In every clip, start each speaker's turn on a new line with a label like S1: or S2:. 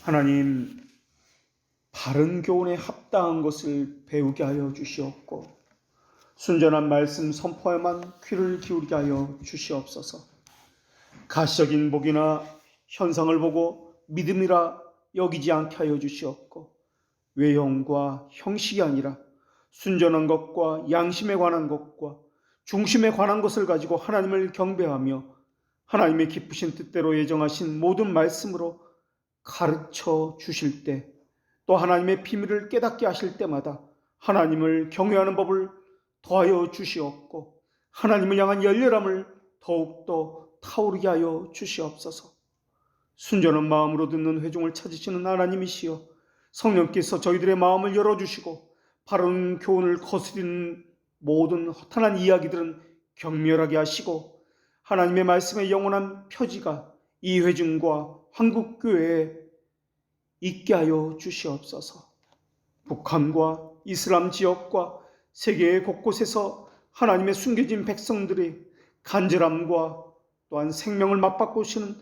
S1: 하나님, 바른 교훈에 합당한 것을 배우게 하여 주시옵고 순전한 말씀 선포에만 귀를 기울이게 하여 주시옵소서. 가시적인 복이나 현상을 보고 믿음이라 여기지 않게 하여 주시옵고 외형과 형식이 아니라 순전한 것과 양심에 관한 것과 중심에 관한 것을 가지고 하나님을 경배하며 하나님의 기쁘신 뜻대로 예정하신 모든 말씀으로 가르쳐 주실 때, 또 하나님의 비밀을 깨닫게 하실 때마다 하나님을 경외하는 법을 더하여 주시옵고 하나님을 향한 열렬함을 더욱더 타오르게 하여 주시옵소서. 순전한 마음으로 듣는 회중을 찾으시는 하나님이시여, 성령께서 저희들의 마음을 열어주시고 바른 교훈을 거스리는 모든 허탄한 이야기들은 경멸하게 하시고 하나님의 말씀의 영원한 표지가 이 회중과 한국교회에 있게 하여 주시옵소서. 북한과 이슬람 지역과 세계 곳곳에서 하나님의 숨겨진 백성들의 간절함과 또한 생명을 맞받고 오시는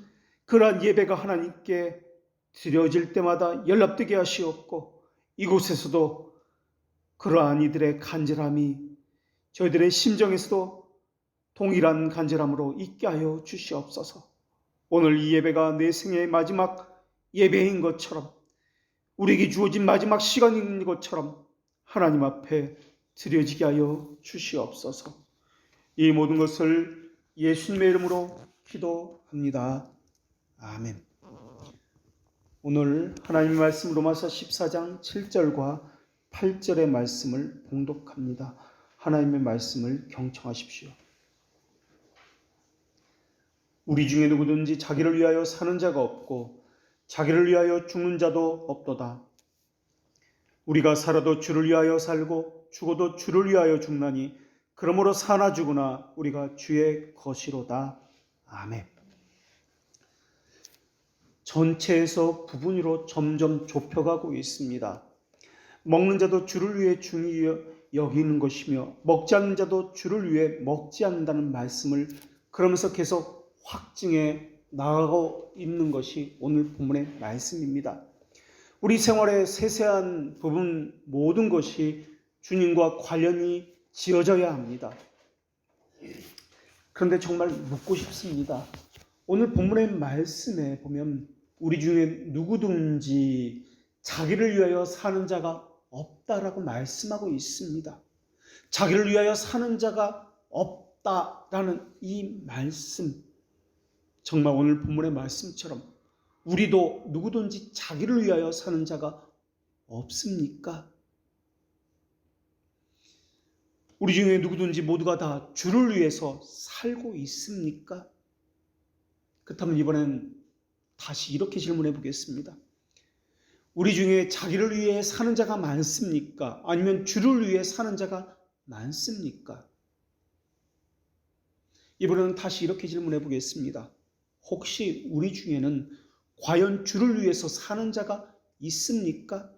S1: 그러한 예배가 하나님께 드려질 때마다 연락되게 하시옵고 이곳에서도 그러한 이들의 간절함이 저희들의 심정에서도 동일한 간절함으로 있게 하여 주시옵소서. 오늘 이 예배가 내 생애의 마지막 예배인 것처럼, 우리에게 주어진 마지막 시간인 것처럼 하나님 앞에 드려지게 하여 주시옵소서. 이 모든 것을 예수님의 이름으로 기도합니다. 아멘. 오늘 하나님의 말씀 로마서 14장 7절과 8절의 말씀을 봉독합니다. 하나님의 말씀을 경청하십시오. 우리 중에 누구든지 자기를 위하여 사는 자가 없고 자기를 위하여 죽는 자도 없도다. 우리가 살아도 주를 위하여 살고 죽어도 주를 위하여 죽나니 그러므로 사나 죽으나 우리가 주의 것이로다. 아멘. 전체에서 부분으로 점점 좁혀가고 있습니다. 먹는 자도 주를 위해 중히 여기는 것이며 먹지 않는 자도 주를 위해 먹지 않는다는 말씀을 그러면서 계속 확증해 나가고 있는 것이 오늘 본문의 말씀입니다. 우리 생활의 세세한 부분 모든 것이 주님과 관련이 지어져야 합니다. 그런데 정말 묻고 싶습니다. 오늘 본문의 말씀에 보면 우리 중에 누구든지 자기를 위하여 사는 자가 없다라고 말씀하고 있습니다. 자기를 위하여 사는 자가 없다라는 이 말씀, 정말 오늘 본문의 말씀처럼 우리도 누구든지 자기를 위하여 사는 자가 없습니까? 우리 중에 누구든지 모두가 다 주를 위해서 살고 있습니까? 그렇다면 이번엔 다시 이렇게 질문해 보겠습니다. 우리 중에 자기를 위해 사는 자가 많습니까? 아니면 주를 위해 사는 자가 많습니까? 이번에는 다시 이렇게 질문해 보겠습니다. 혹시 우리 중에는 과연 주를 위해서 사는 자가 있습니까?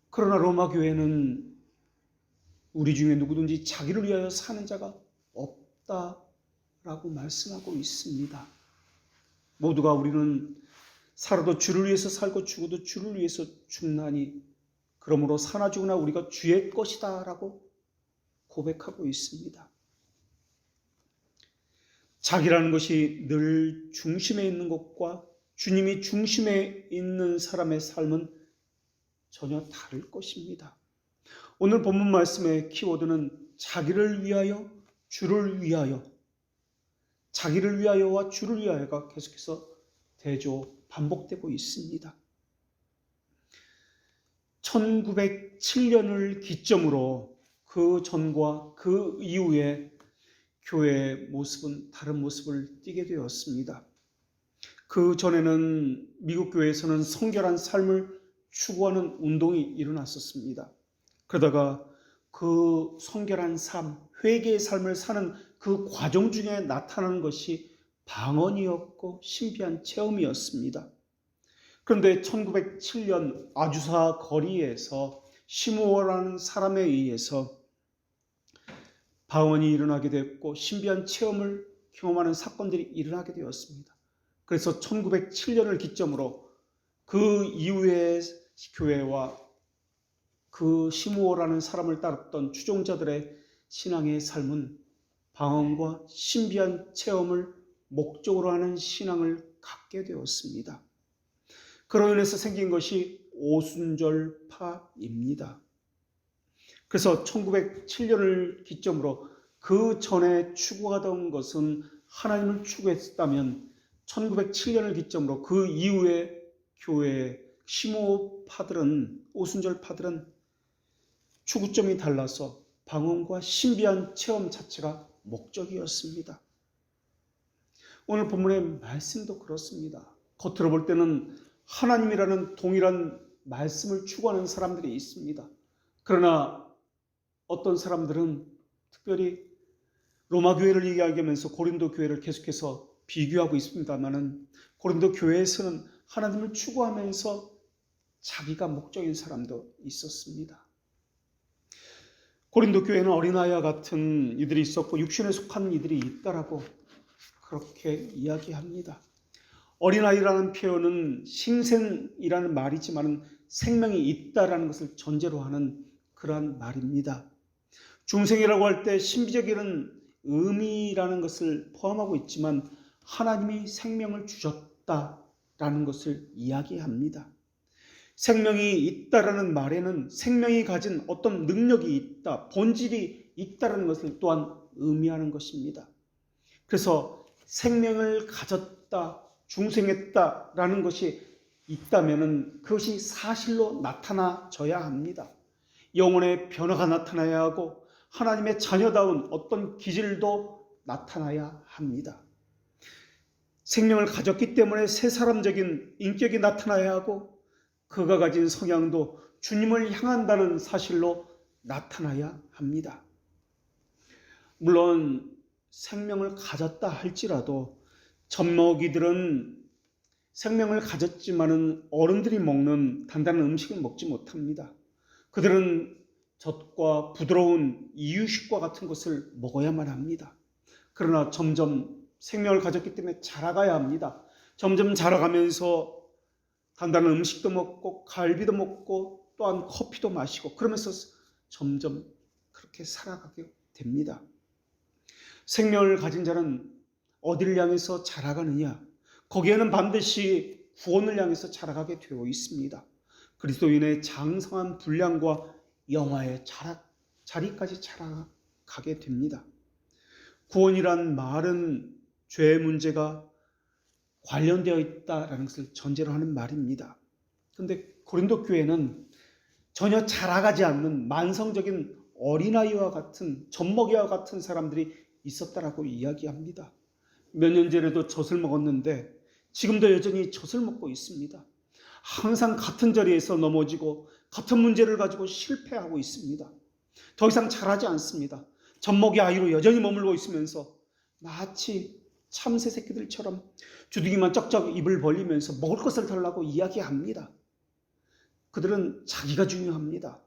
S1: 그러나 로마 교회는 우리 중에 누구든지 자기를 위하여 사는 자가 없다라고 말씀하고 있습니다. 모두가 우리는 살아도 주를 위해서 살고 죽어도 주를 위해서 죽나니 그러므로 사나 죽으나 우리가 주의 것이다 라고 고백하고 있습니다. 자기라는 것이 늘 중심에 있는 것과 주님이 중심에 있는 사람의 삶은 전혀 다를 것입니다. 오늘 본문 말씀의 키워드는 자기를 위하여, 주를 위하여, 자기를 위하여와 주를 위하여가 계속해서 대조 반복되고 있습니다. 1907년을 기점으로 그 전과 그 이후에 교회의 모습은 다른 모습을 띠게 되었습니다. 그 전에는 미국 교회에서는 성결한 삶을 추구하는 운동이 일어났었습니다. 그러다가 그 성결한 삶, 회개의 삶을 사는 그 과정 중에 나타나는 것이 방언이었고 신비한 체험이었습니다. 그런데 1907년 아주사 거리에서 시무어라는 사람에 의해서 방언이 일어나게 됐고 신비한 체험을 경험하는 사건들이 일어나게 되었습니다. 그래서 1907년을 기점으로 그 이후의 교회와 그 시므오라는 사람을 따랐던 추종자들의 신앙의 삶은 방언과 신비한 체험을 목적으로 하는 신앙을 갖게 되었습니다. 그로 인해서 생긴 것이 오순절파입니다. 그래서 1907년을 기점으로 그 전에 추구하던 것은 하나님을 추구했다면 1907년을 기점으로 그 이후에 교회 시므오파들은, 오순절파들은 추구점이 달라서 방언과 신비한 체험 자체가 목적이었습니다. 오늘 본문의 말씀도 그렇습니다. 겉으로 볼 때는 하나님이라는 동일한 말씀을 추구하는 사람들이 있습니다. 그러나 어떤 사람들은 특별히 로마 교회를 이야기하면서 고린도 교회를 계속해서 비교하고 있습니다만은 고린도 교회에서는 하나님을 추구하면서 자기가 목적인 사람도 있었습니다. 고린도 교회는 어린아이와 같은 이들이 있었고 육신에 속한 이들이 있다라고 그렇게 이야기합니다. 어린아이라는 표현은 신생이라는 말이지만 생명이 있다라는 것을 전제로 하는 그러한 말입니다. 중생이라고 할 때 신비적인 의미라는 것을 포함하고 있지만 하나님이 생명을 주셨다라는 것을 이야기합니다. 생명이 있다라는 말에는 생명이 가진 어떤 능력이 있다, 본질이 있다라는 것을 또한 의미하는 것입니다. 그래서 생명을 가졌다, 중생했다라는 것이 있다면 그것이 사실로 나타나져야 합니다. 영혼의 변화가 나타나야 하고 하나님의 자녀다운 어떤 기질도 나타나야 합니다. 생명을 가졌기 때문에 새 사람적인 인격이 나타나야 하고 그가 가진 성향도 주님을 향한다는 사실로 나타나야 합니다. 물론 생명을 가졌다 할지라도 젖먹이들은 생명을 가졌지만은 어른들이 먹는 단단한 음식을 먹지 못합니다. 그들은 젖과 부드러운 이유식과 같은 것을 먹어야만 합니다. 그러나 점점 생명을 가졌기 때문에 자라가야 합니다. 점점 자라가면서 단단한 음식도 먹고 갈비도 먹고 또한 커피도 마시고 그러면서 점점 그렇게 살아가게 됩니다. 생명을 가진 자는 어디를 향해서 자라가느냐? 거기에는 반드시 구원을 향해서 자라가게 되어 있습니다. 그리스도인의 장성한 분량과 영화의 자리까지 자라가게 됩니다. 구원이란 말은 죄의 문제가 관련되어 있다라는 것을 전제로 하는 말입니다. 그런데 고린도 교회는 전혀 자라가지 않는 만성적인 어린아이와 같은 젖먹이와 같은 사람들이 있었다라고 이야기합니다. 몇 년 전에도 젖을 먹었는데 지금도 여전히 젖을 먹고 있습니다. 항상 같은 자리에서 넘어지고 같은 문제를 가지고 실패하고 있습니다. 더 이상 자라지 않습니다. 젖먹이 아이로 여전히 머물고 있으면서 마치 참새 새끼들처럼 주둥이만 쩍쩍 입을 벌리면서 먹을 것을 달라고 이야기합니다. 그들은 자기가 중요합니다.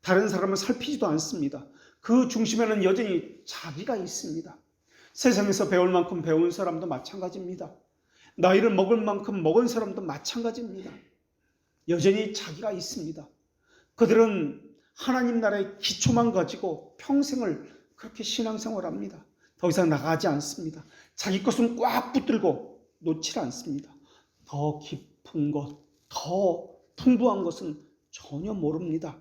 S1: 다른 사람을 살피지도 않습니다. 그 중심에는 여전히 자기가 있습니다. 세상에서 배울 만큼 배운 사람도 마찬가지입니다. 나이를 먹을 만큼 먹은 사람도 마찬가지입니다. 여전히 자기가 있습니다. 그들은 하나님 나라의 기초만 가지고 평생을 그렇게 신앙생활합니다. 더 이상 나가지 않습니다. 자기 것은 꽉 붙들고 놓지 않습니다. 더 깊은 것, 더 풍부한 것은 전혀 모릅니다.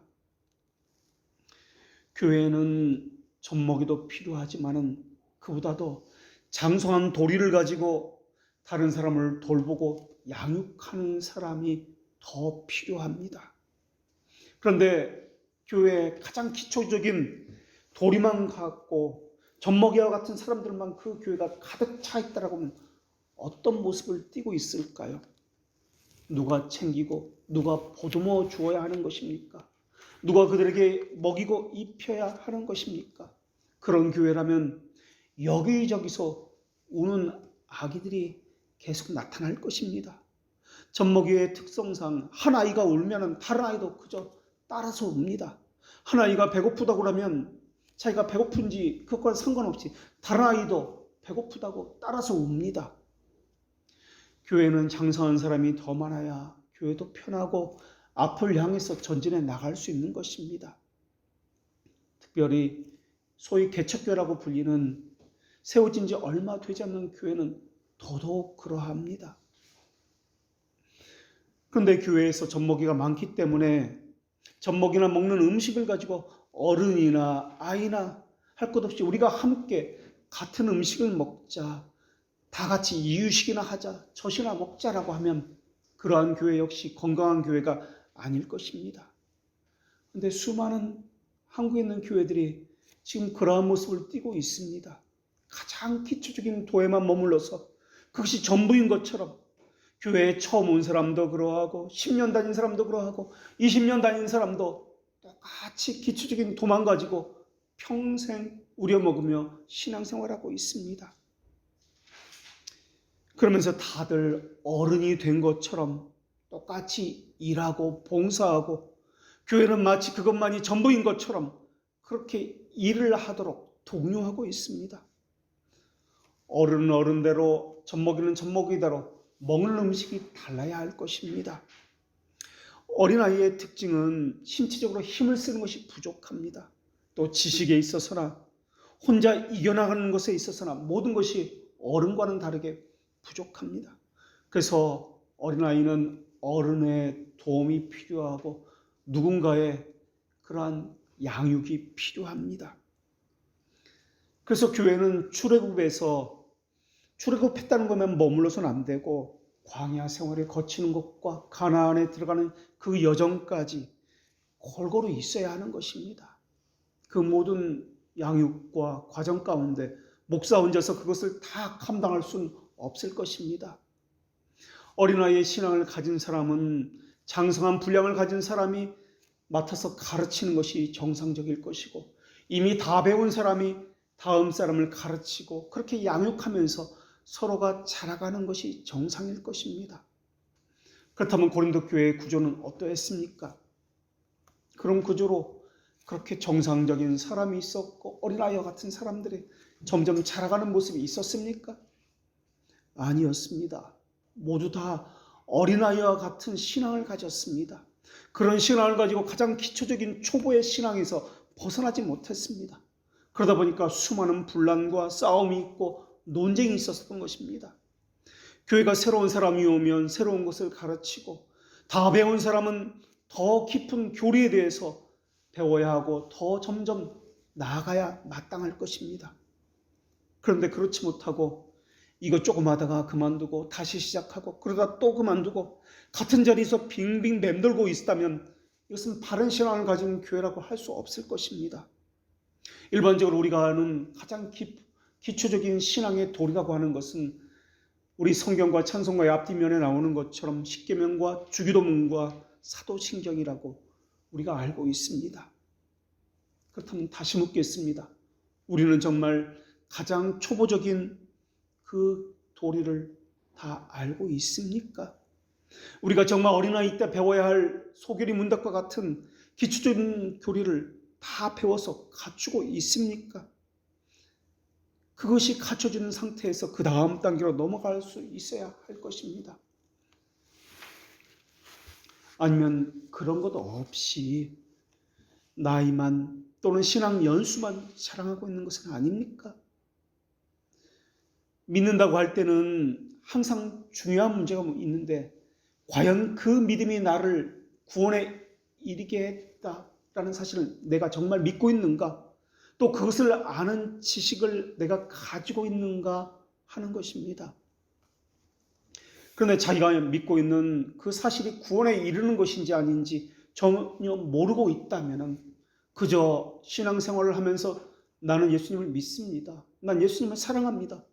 S1: 교회는 젖먹이도 필요하지만은 그보다도 장성한 도리를 가지고 다른 사람을 돌보고 양육하는 사람이 더 필요합니다. 그런데 교회의 가장 기초적인 도리만 갖고 젖먹이와 같은 사람들만 그 교회가 가득 차 있다라고 하면 어떤 모습을 띠고 있을까요? 누가 챙기고 누가 보듬어 주어야 하는 것입니까? 누가 그들에게 먹이고 입혀야 하는 것입니까? 그런 교회라면 여기저기서 우는 아기들이 계속 나타날 것입니다. 젖먹이의 특성상 한 아이가 울면 다른 아이도 그저 따라서 웁니다. 한 아이가 배고프다고 하면 자기가 배고픈지 그것과 상관없이 다른 아이도 배고프다고 따라서 웁니다. 교회는 장성한 사람이 더 많아야 교회도 편하고 앞을 향해서 전진해 나갈 수 있는 것입니다. 특별히 소위 개척교회라고 불리는 세워진 지 얼마 되지 않는 교회는 더더욱 그러합니다. 그런데 교회에서 젖먹이가 많기 때문에 젖먹이나 먹는 음식을 가지고 어른이나 아이나 할 것 없이 우리가 함께 같은 음식을 먹자, 다 같이 이유식이나 하자, 젖이나 먹자라고 하면 그러한 교회 역시 건강한 교회가 아닐 것입니다. 그런데 수많은 한국에 있는 교회들이 지금 그러한 모습을 띠고 있습니다. 가장 기초적인 도에만 머물러서 그것이 전부인 것처럼 교회에 처음 온 사람도 그러하고 10년 다닌 사람도 그러하고 20년 다닌 사람도 똑같이 기초적인 도만 가지고 평생 우려먹으며 신앙생활하고 있습니다. 그러면서 다들 어른이 된 것처럼 똑같이 일하고 봉사하고 교회는 마치 그것만이 전부인 것처럼 그렇게 일을 하도록 독려하고 있습니다. 어른은 어른대로, 젖먹이는 젖먹이대로 먹는 음식이 달라야 할 것입니다. 어린아이의 특징은 신체적으로 힘을 쓰는 것이 부족합니다. 또 지식에 있어서나 혼자 이겨나가는 것에 있어서나 모든 것이 어른과는 다르게 부족합니다. 그래서 어린아이는 어른의 도움이 필요하고 누군가의 그러한 양육이 필요합니다. 그래서 교회는 출애굽했다는 것만 머물러서는 안 되고 광야 생활을 거치는 것과 가나안에 들어가는 그 여정까지 골고루 있어야 하는 것입니다. 그 모든 양육과 과정 가운데 목사 혼자서 그것을 다 감당할 수는 없을 것입니다. 어린아이의 신앙을 가진 사람은 장성한 분량을 가진 사람이 맡아서 가르치는 것이 정상적일 것이고 이미 다 배운 사람이 다음 사람을 가르치고 그렇게 양육하면서 서로가 자라가는 것이 정상일 것입니다. 그렇다면 고린도 교회의 구조는 어떠했습니까? 그런 구조로 그렇게 정상적인 사람이 있었고 어린아이와 같은 사람들이 점점 자라가는 모습이 있었습니까? 아니었습니다. 모두 다 어린아이와 같은 신앙을 가졌습니다. 그런 신앙을 가지고 가장 기초적인 초보의 신앙에서 벗어나지 못했습니다. 그러다 보니까 수많은 분란과 싸움이 있고 논쟁이 있었던 것입니다. 교회가 새로운 사람이 오면 새로운 것을 가르치고 다 배운 사람은 더 깊은 교리에 대해서 배워야 하고 더 점점 나아가야 마땅할 것입니다. 그런데 그렇지 못하고 이거 조금 하다가 그만두고 다시 시작하고 그러다 또 그만두고 같은 자리에서 빙빙 맴돌고 있다면 이것은 바른 신앙을 가진 교회라고 할 수 없을 것입니다. 일반적으로 우리가 아는 가장 기초적인 신앙의 도리라고 하는 것은 우리 성경과 찬송가의 앞뒤면에 나오는 것처럼 십계명과 주기도문과 사도신경이라고 우리가 알고 있습니다. 그렇다면 다시 묻겠습니다. 우리는 정말 가장 초보적인 그 도리를 다 알고 있습니까? 우리가 정말 어린아이 때 배워야 할 소결이 문답과 같은 기초적인 교리를 다 배워서 갖추고 있습니까? 그것이 갖춰지는 상태에서 그 다음 단계로 넘어갈 수 있어야 할 것입니다. 아니면 그런 것 없이 나이만 또는 신앙 연수만 자랑하고 있는 것은 아닙니까? 믿는다고 할 때는 항상 중요한 문제가 있는데 과연 그 믿음이 나를 구원에 이르게 했다라는 사실을 내가 정말 믿고 있는가? 또 그것을 아는 지식을 내가 가지고 있는가 하는 것입니다. 그런데 자기가 믿고 있는 그 사실이 구원에 이르는 것인지 아닌지 전혀 모르고 있다면 그저 신앙생활을 하면서 나는 예수님을 믿습니다. 난 예수님을 사랑합니다.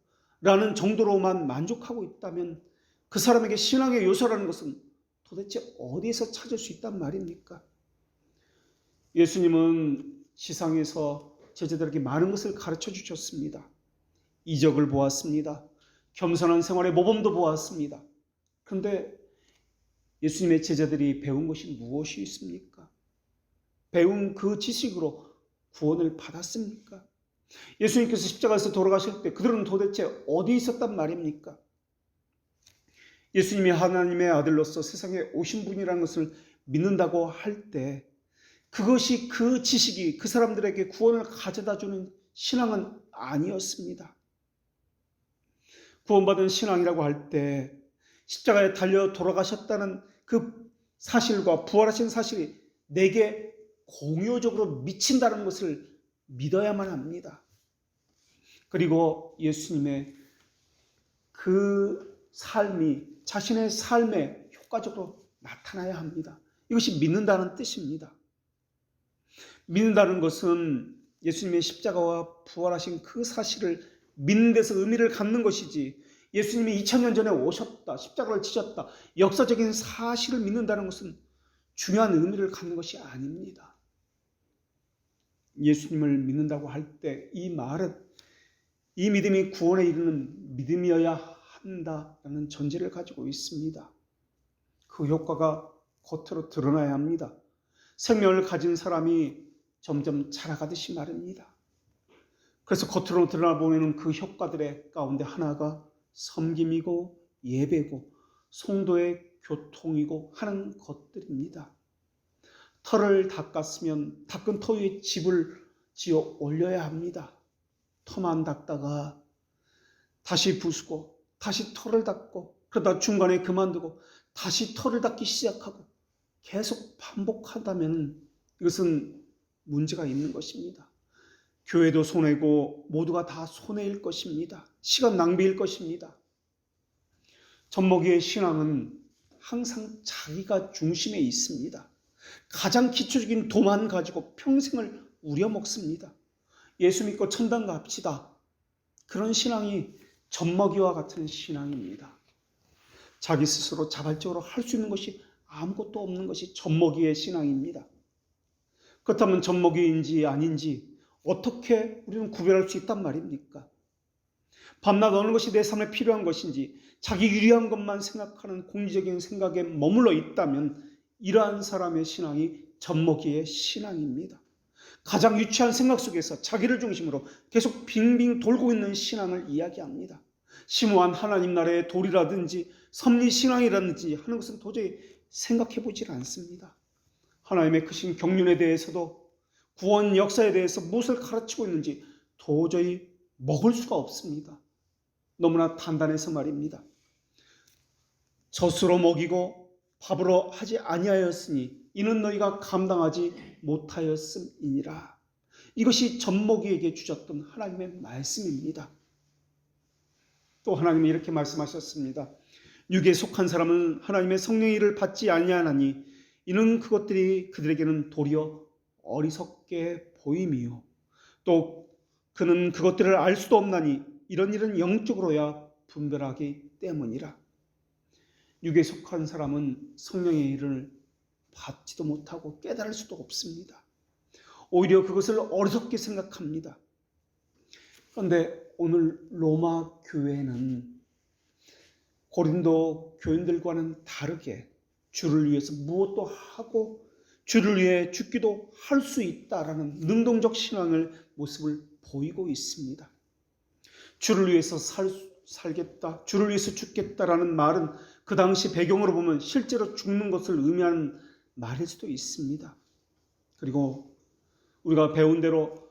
S1: 라는 정도로만 만족하고 있다면 그 사람에게 신앙의 요소라는 것은 도대체 어디에서 찾을 수 있단 말입니까? 예수님은 지상에서 제자들에게 많은 것을 가르쳐 주셨습니다. 이적을 보았습니다. 겸손한 생활의 모범도 보았습니다. 그런데 예수님의 제자들이 배운 것이 무엇이 있습니까? 배운 그 지식으로 구원을 받았습니까? 예수님께서 십자가에서 돌아가실 때 그들은 도대체 어디 있었단 말입니까? 예수님이 하나님의 아들로서 세상에 오신 분이라는 것을 믿는다고 할 때 그것이 그 지식이 그 사람들에게 구원을 가져다 주는 신앙은 아니었습니다. 구원받은 신앙이라고 할 때 십자가에 달려 돌아가셨다는 그 사실과 부활하신 사실이 내게 공효적으로 미친다는 것을 믿어야만 합니다. 그리고 예수님의 그 삶이 자신의 삶에 효과적으로 나타나야 합니다. 이것이 믿는다는 뜻입니다. 믿는다는 것은 예수님의 십자가와 부활하신 그 사실을 믿는 데서 의미를 갖는 것이지, 예수님이 2000년 전에 오셨다, 십자가를 지셨다, 역사적인 사실을 믿는다는 것은 중요한 의미를 갖는 것이 아닙니다. 예수님을 믿는다고 할 때 이 말은 이 믿음이 구원에 이르는 믿음이어야 한다라는 전제를 가지고 있습니다. 그 효과가 겉으로 드러나야 합니다. 생명을 가진 사람이 점점 자라가듯이 말입니다. 그래서 겉으로 드러나 보이는 그 효과들의 가운데 하나가 섬김이고 예배고 성도의 교통이고 하는 것들입니다. 터를 닦았으면 닦은 터 위에 집을 지어 올려야 합니다. 터만 닦다가 다시 부수고 다시 터를 닦고 그러다 중간에 그만두고 다시 터를 닦기 시작하고 계속 반복한다면 이것은 문제가 있는 것입니다. 교회도 손해고 모두가 다 손해일 것입니다. 시간 낭비일 것입니다. 젖먹이의 신앙은 항상 자기가 중심에 있습니다. 가장 기초적인 도만 가지고 평생을 우려먹습니다. 예수 믿고 천당 갑시다. 그런 신앙이 젖먹이와 같은 신앙입니다. 자기 스스로 자발적으로 할 수 있는 것이 아무것도 없는 것이 젖먹이의 신앙입니다. 그렇다면 젖먹이인지 아닌지 어떻게 우리는 구별할 수 있단 말입니까? 밤낮 어느 것이 내 삶에 필요한 것인지 자기 유리한 것만 생각하는 공리적인 생각에 머물러 있다면 이러한 사람의 신앙이 젖먹이의 신앙입니다. 가장 유치한 생각 속에서 자기를 중심으로 계속 빙빙 돌고 있는 신앙을 이야기합니다. 심오한 하나님 나라의 도리라든지 섭리신앙이라든지 하는 것은 도저히 생각해 보질 않습니다. 하나님의 크신 경륜에 대해서도 구원 역사에 대해서 무엇을 가르치고 있는지 도저히 먹을 수가 없습니다. 너무나 단단해서 말입니다. 젖으로 먹이고 밥으로 하지 아니하였으니 이는 너희가 감당하지 못하였음이니라. 이것이 젖먹이에게 주셨던 하나님의 말씀입니다. 또 하나님이 이렇게 말씀하셨습니다. 육에 속한 사람은 하나님의 성령의 일을 받지 아니하나니 이는 그것들이 그들에게는 도리어 어리석게 보임이요 또 그는 그것들을 알 수도 없나니 이런 일은 영적으로야 분별하기 때문이라. 육에 속한 사람은 성령의 일을 받지도 못하고 깨달을 수도 없습니다. 오히려 그것을 어리석게 생각합니다. 그런데 오늘 로마 교회는 고린도 교인들과는 다르게 주를 위해서 무엇도 하고 주를 위해 죽기도 할 수 있다라는 능동적 신앙의 모습을 보이고 있습니다. 주를 위해서 살겠다, 주를 위해서 죽겠다라는 말은 그 당시 배경으로 보면 실제로 죽는 것을 의미하는 말일 수도 있습니다. 그리고 우리가 배운 대로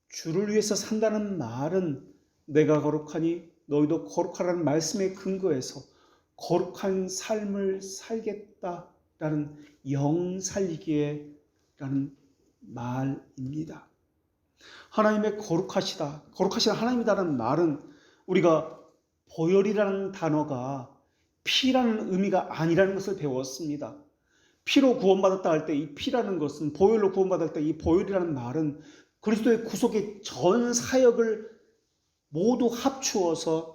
S1: 주를 위해서 산다는 말은 내가 거룩하니 너희도 거룩하라는 말씀에 근거해서 거룩한 삶을 살겠다라는 영살리기라는 말입니다. 하나님의 거룩하신 하나님이다라는 말은 우리가 보혈이라는 단어가 피라는 의미가 아니라는 것을 배웠습니다. 피로 구원받았다 할 때 이 피라는 것은 보혈로 구원받을 때 이 보혈이라는 말은 그리스도의 구속의 전 사역을 모두 합쳐서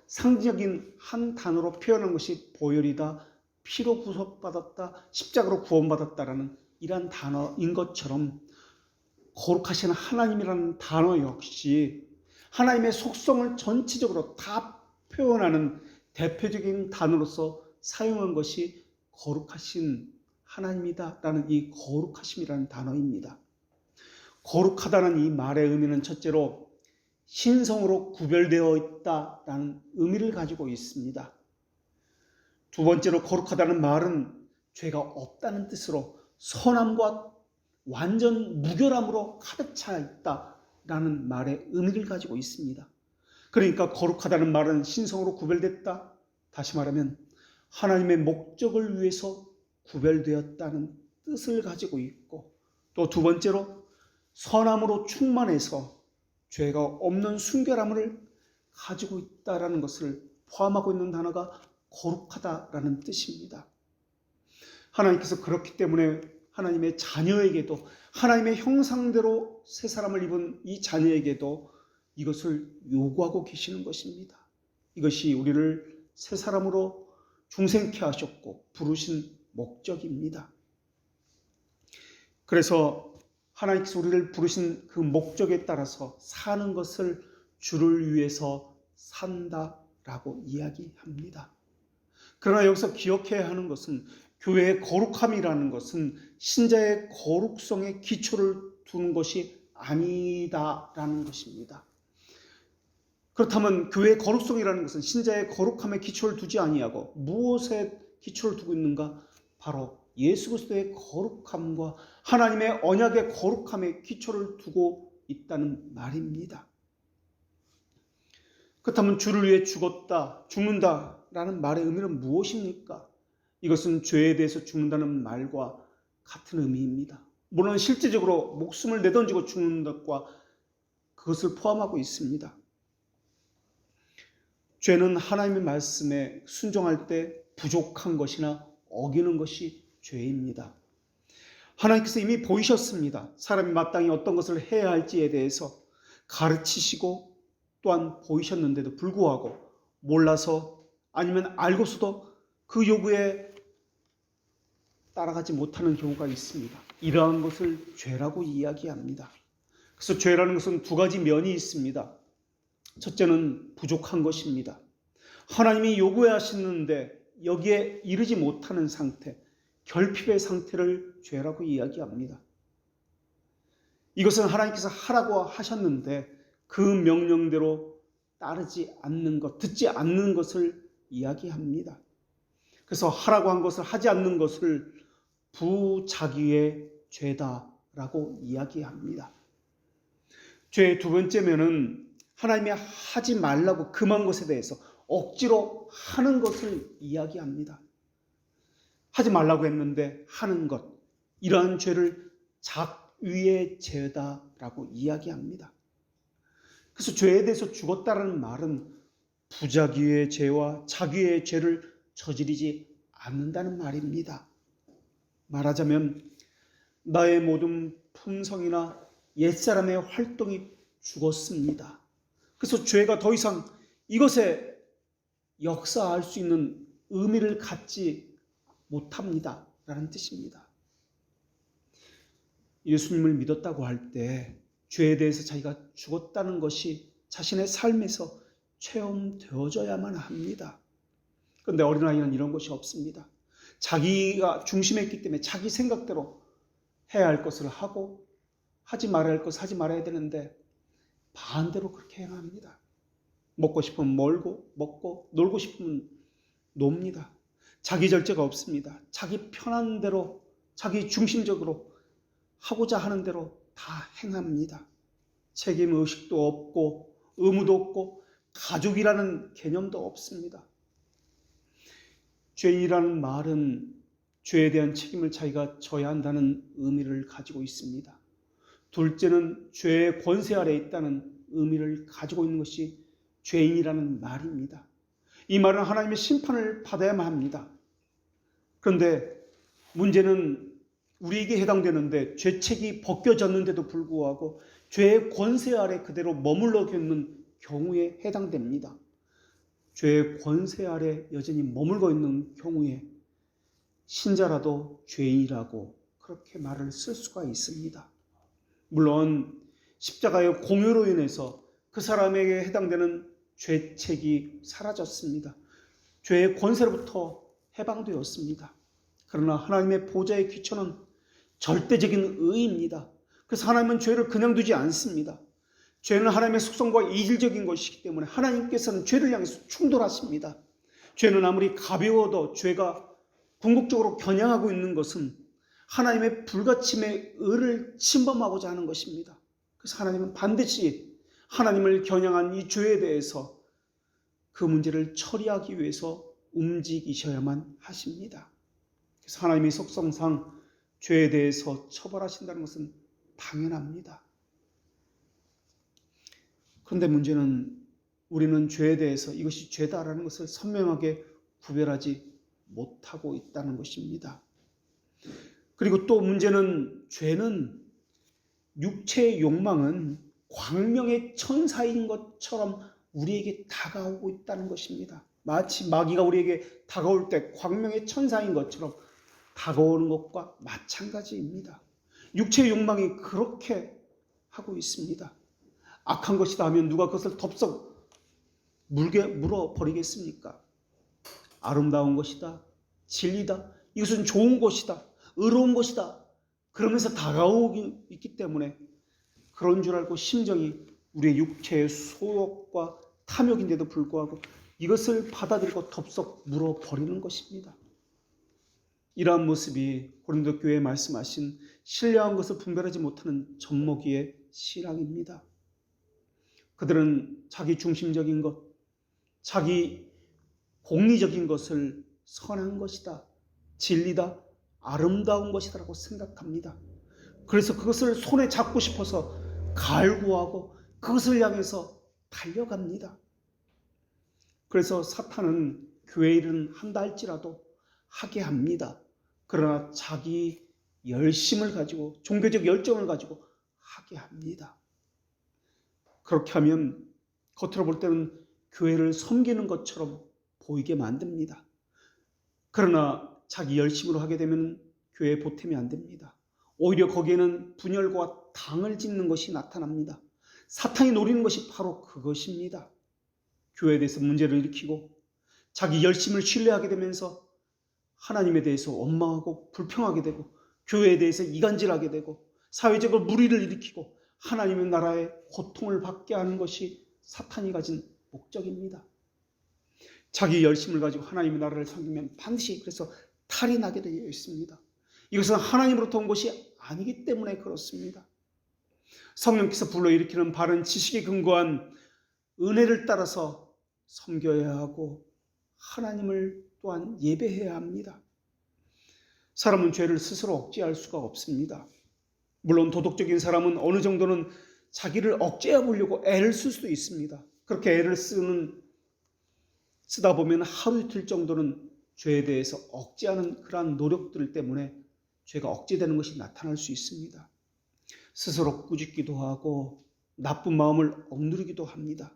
S1: 상징적인 한 단어로 표현한 것이 보혈이다, 피로 구속받았다, 십자가로 구원받았다라는 이러한 단어인 것처럼 거룩하신 하나님이라는 단어 역시 하나님의 속성을 전체적으로 다 표현하는 대표적인 단어로서 사용한 것이 거룩하신 하나님이다라는 이 거룩하심이라는 단어입니다. 거룩하다는 이 말의 의미는 첫째로 신성으로 구별되어 있다라는 의미를 가지고 있습니다. 두 번째로 거룩하다는 말은 죄가 없다는 뜻으로 선함과 완전 무결함으로 가득 차 있다라는 말의 의미를 가지고 있습니다. 그러니까 거룩하다는 말은 신성으로 구별됐다. 다시 말하면 하나님의 목적을 위해서 구별되었다는 뜻을 가지고 있고, 또 두 번째로 선함으로 충만해서 죄가 없는 순결함을 가지고 있다라는 것을 포함하고 있는 단어가 거룩하다라는 뜻입니다. 하나님께서 그렇기 때문에 하나님의 자녀에게도, 하나님의 형상대로 새 사람을 입은 이 자녀에게도 이것을 요구하고 계시는 것입니다. 이것이 우리를 새 사람으로 중생케 하셨고 부르신 목적입니다. 그래서 하나님께서 우리를 부르신 그 목적에 따라서 사는 것을 주를 위해서 산다라고 이야기합니다. 그러나 여기서 기억해야 하는 것은 교회의 거룩함이라는 것은 신자의 거룩성에 기초를 두는 것이 아니다라는 것입니다. 그렇다면 교회의 거룩성이라는 것은 신자의 거룩함에 기초를 두지 아니하고 무엇에 기초를 두고 있는가? 바로 예수 그리스도의 거룩함과 하나님의 언약의 거룩함에 기초를 두고 있다는 말입니다. 그렇다면 주를 위해 죽었다, 죽는다라는 말의 의미는 무엇입니까? 이것은 죄에 대해서 죽는다는 말과 같은 의미입니다. 물론 실제적으로 목숨을 내던지고 죽는 것과 그것을 포함하고 있습니다. 죄는 하나님의 말씀에 순종할 때 부족한 것이나 어기는 것이 죄입니다. 하나님께서 이미 보이셨습니다. 사람이 마땅히 어떤 것을 해야 할지에 대해서 가르치시고 또한 보이셨는데도 불구하고 몰라서 아니면 알고서도 그 요구에 따라가지 못하는 경우가 있습니다. 이러한 것을 죄라고 이야기합니다. 그래서 죄라는 것은 두 가지 면이 있습니다. 첫째는 부족한 것입니다. 하나님이 요구하시는데 여기에 이르지 못하는 상태, 결핍의 상태를 죄라고 이야기합니다. 이것은 하나님께서 하라고 하셨는데 그 명령대로 따르지 않는 것, 듣지 않는 것을 이야기합니다. 그래서 하라고 한 것을 하지 않는 것을 부자기의 죄다라고 이야기합니다. 죄의 두 번째 면은 하나님이 하지 말라고 금한 것에 대해서 억지로 하는 것을 이야기합니다. 하지 말라고 했는데 하는 것, 이러한 죄를 작위의 죄다라고 이야기합니다. 그래서 죄에 대해서 죽었다는 말은 부자기의 죄와 자기의 죄를 저지르지 않는다는 말입니다. 말하자면 나의 모든 품성이나 옛사람의 활동이 죽었습니다. 그래서 죄가 더 이상 이것에 역사할 수 있는 의미를 갖지 못합니다 라는 뜻입니다. 예수님을 믿었다고 할 때 죄에 대해서 자기가 죽었다는 것이 자신의 삶에서 체험되어져야만 합니다. 그런데 어린아이는 이런 것이 없습니다. 자기가 중심했기 때문에 자기 생각대로 해야 할 것을 하고 하지 말아야 할 것을 하지 말아야 되는데 반대로 그렇게 행합니다. 먹고 싶으면 먹고 놀고 싶으면 놉니다. 자기 절제가 없습니다. 자기 편한 대로 자기 중심적으로 하고자 하는 대로 다 행합니다. 책임의식도 없고 의무도 없고 가족이라는 개념도 없습니다. 죄인이라는 말은 죄에 대한 책임을 자기가 져야 한다는 의미를 가지고 있습니다. 둘째는 죄의 권세 아래에 있다는 의미를 가지고 있는 것이 죄인이라는 말입니다. 이 말은 하나님의 심판을 받아야만 합니다. 그런데 문제는 우리에게 해당되는데 죄책이 벗겨졌는데도 불구하고 죄의 권세 아래 그대로 머물러 있는 경우에 해당됩니다. 죄의 권세 아래 여전히 머물고 있는 경우에 신자라도 죄인이라고 그렇게 말을 쓸 수가 있습니다. 물론 십자가의 공효로 인해서 그 사람에게 해당되는 죄책이 사라졌습니다. 죄의 권세로부터 해방되었습니다. 그러나 하나님의 보좌의 기초는 절대적인 의입니다. 그래서 하나님은 죄를 그냥 두지 않습니다. 죄는 하나님의 속성과 이질적인 것이기 때문에 하나님께서는 죄를 향해서 충돌하십니다. 죄는 아무리 가벼워도 죄가 궁극적으로 겨냥하고 있는 것은 하나님의 불가침의 의를 침범하고자 하는 것입니다. 그래서 하나님은 반드시 하나님을 겨냥한 이 죄에 대해서 그 문제를 처리하기 위해서 움직이셔야만 하십니다. 그래서 하나님의 속성상 죄에 대해서 처벌하신다는 것은 당연합니다. 그런데 문제는 우리는 죄에 대해서 이것이 죄다라는 것을 선명하게 구별하지 못하고 있다는 것입니다. 그리고 또 문제는 죄는 육체의 욕망은 광명의 천사인 것처럼 우리에게 다가오고 있다는 것입니다. 마치 마귀가 우리에게 다가올 때 광명의 천사인 것처럼 다가오는 것과 마찬가지입니다. 육체의 욕망이 그렇게 하고 있습니다. 악한 것이다 하면 누가 그것을 덥석 물어버리겠습니까? 아름다운 것이다, 진리다, 이것은 좋은 것이다, 의로운 것이다, 그러면서 다가오기 있기 때문에 그런 줄 알고 심정이 우리의 육체의 소욕과 탐욕인데도 불구하고 이것을 받아들이고 덥석 물어버리는 것입니다. 이러한 모습이 고린도 교회에 말씀하신 신령한 것을 분별하지 못하는 젖먹이의 신앙입니다. 그들은 자기 중심적인 것, 자기 공리적인 것을 선한 것이다, 진리다, 아름다운 것이다 라고 생각합니다. 그래서 그것을 손에 잡고 싶어서 갈구하고 그것을 향해서 달려갑니다. 그래서 사탄은 교회 일은 한다 할지라도 하게 합니다. 그러나 자기 열심을 가지고 종교적 열정을 가지고 하게 합니다. 그렇게 하면 겉으로 볼 때는 교회를 섬기는 것처럼 보이게 만듭니다. 그러나 자기 열심으로 하게 되면 교회에 보탬이 안 됩니다. 오히려 거기에는 분열과 당을 짓는 것이 나타납니다. 사탄이 노리는 것이 바로 그것입니다. 교회에 대해서 문제를 일으키고 자기 열심을 신뢰하게 되면서 하나님에 대해서 원망하고 불평하게 되고 교회에 대해서 이간질하게 되고 사회적으로 무리를 일으키고 하나님의 나라에 고통을 받게 하는 것이 사탄이 가진 목적입니다. 자기 열심을 가지고 하나님의 나라를 섬기면 반드시 그래서 탈이 나게 되어 있습니다. 이것은 하나님으로부터 온 것이 아니기 때문에 그렇습니다. 성령께서 불러일으키는 바른 지식에 근거한 은혜를 따라서 섬겨야 하고 하나님을 또한 예배해야 합니다. 사람은 죄를 스스로 억제할 수가 없습니다. 물론 도덕적인 사람은 어느 정도는 자기를 억제해 보려고 애를 쓸 수도 있습니다. 그렇게 애를 쓰다 보면 하루 이틀 정도는 죄에 대해서 억제하는 그러한 노력들 때문에 죄가 억제되는 것이 나타날 수 있습니다. 스스로 꾸짖기도 하고 나쁜 마음을 억누르기도 합니다.